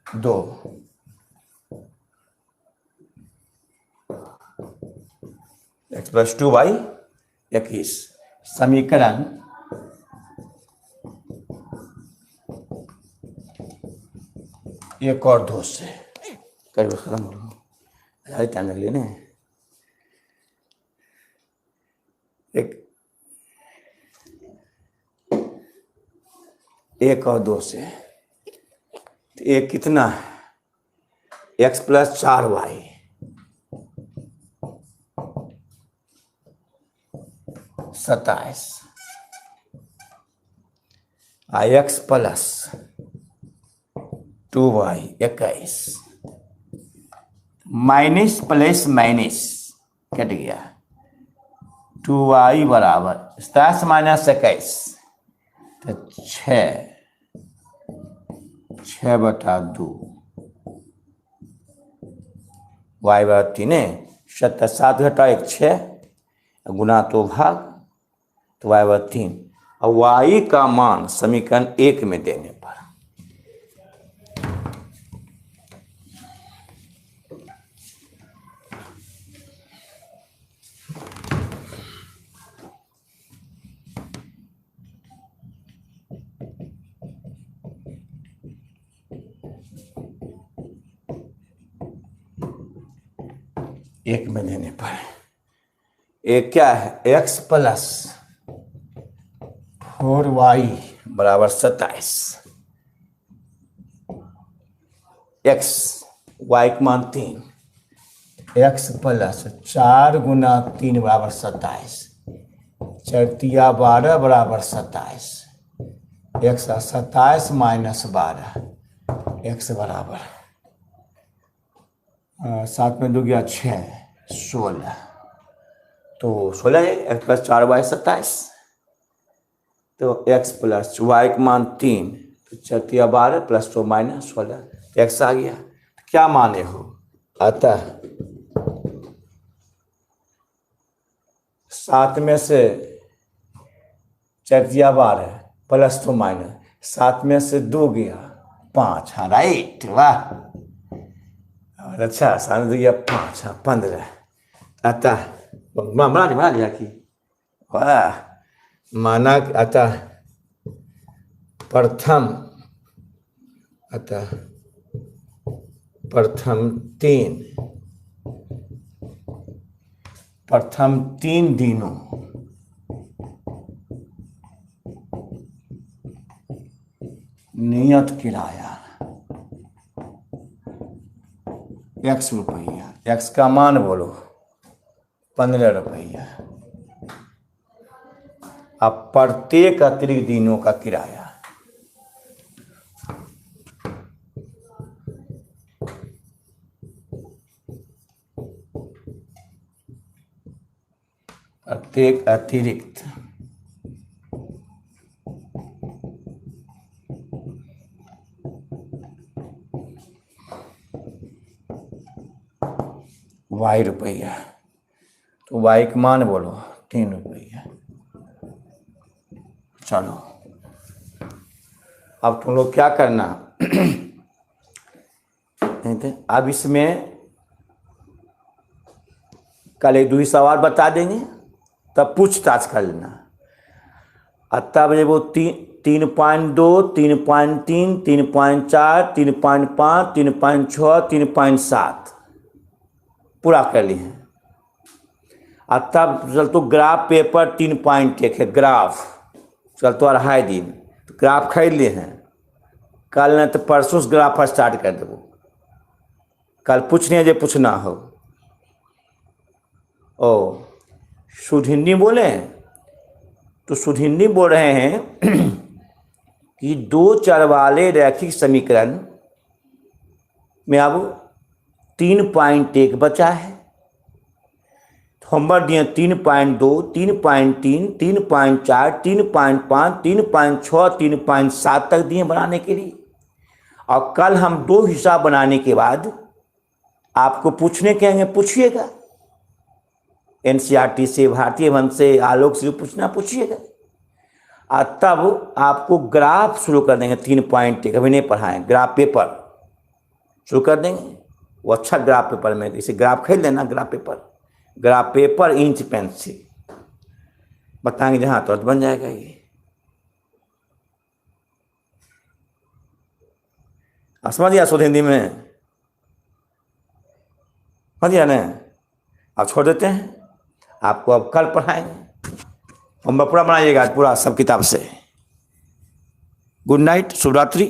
S1: 2 x प्लस 2y 21। समीकरण 1 और 2 से करीब खत्म हो ज़्यादा टाइम लग लेने। एक और 2 से एक कितना है, x प्लस 4y, सत्ताईस, x plus 2y 21, minus plus minus cut गया, 2y बराबर 27 माइनस 21, तो 6/2 y बराबर 3 है, 7 घटा 1 6 गुना तो भाग, तो y बराबर 3। और y का मान समीकरण 1 में देने पर एक में देने पर एक क्या है, x प्लस 4y बराबर 27, x y का मान 3, x प्लस 4 गुना 3 बराबर 27, 4 12 बराबर 27, x 27 माइनस 12, x बराबर 7 में 2 गया 6 16, तो 16 है, x प्लस 4y 27, तो x प्लस y का मान 3, तो 4 12 प्लस 2 माइनस 16, x आ गया। तो क्या माने हो, अतः 7 में से 4 12 प्लस 2 माइनस, 7 में से 2 गया 5, हाँ राइट, वाह अच्छा, 7 गया 5, हाँ 15, अतः बना लिया कि वाह, माना अतः प्रथम 3 दिनों नियत किराया x रुपया, x का मान बोलो 15 रुपया, अब प्रत्येक अतिरिक्त दिनों का किराया प्रत्येक अतिरिक्त y रुपया, तो y का मान बोलो 3 रुपया। चलो अब तुम लोग क्या करना अब इसमें कल 1-2 सवाल बता देंगे, तब पूछताछ कर लेना। तब जब वो 3.2 3.3 3.4 3.5 3.6 3.7 पूरा कर लिए हैं। और तब चल तो ग्राफ पेपर 3.1 है, ग्राफ चल तो 2.5 दिन तो ग्राफ खरीद लिए हैं। कल न तो परसों से ग्राफ स्टार्ट कर देवो। कल पूछने जो पूछना हो। ओ शुद्ध हिंदी बोले तो शुद्ध हिंदी बोल रहे हैं कि 2 चर वाले रैखिक समीकरण में अब 3.1 बचा है। होमवर्क दिए 3.2, 3.3, 3.4, 3.5, 3.6, 3.7 तक दिए बनाने के लिए। और कल हम 2 हिसाब बनाने के बाद आपको पूछने कहेंगे, पूछिएगा। एनसीईआरटी से, भारतीय वन से, आलोक से पूछना पूछिएगा। और तब आपको ग्राफ शुरू कर देंगे 3.1। अभी नहीं पढ़ाएं, ग्राफ पेपर शुरू कर देंगे। वो अच्छा ग्राफ पेपर में, इसे ग्राफ खरीद लेना। ग्राफ पेपर इंच पेन से बताएंगे जहाँ तो बन जाएगा ये। समझ गया शुद्ध हिंदी में? समझ गया ना? अब छोड़ देते हैं, आपको अब कल पढ़ाएंगे। हम पूरा बनाइएगा, पूरा सब किताब से। गुड नाइट, शुभ रात्रि।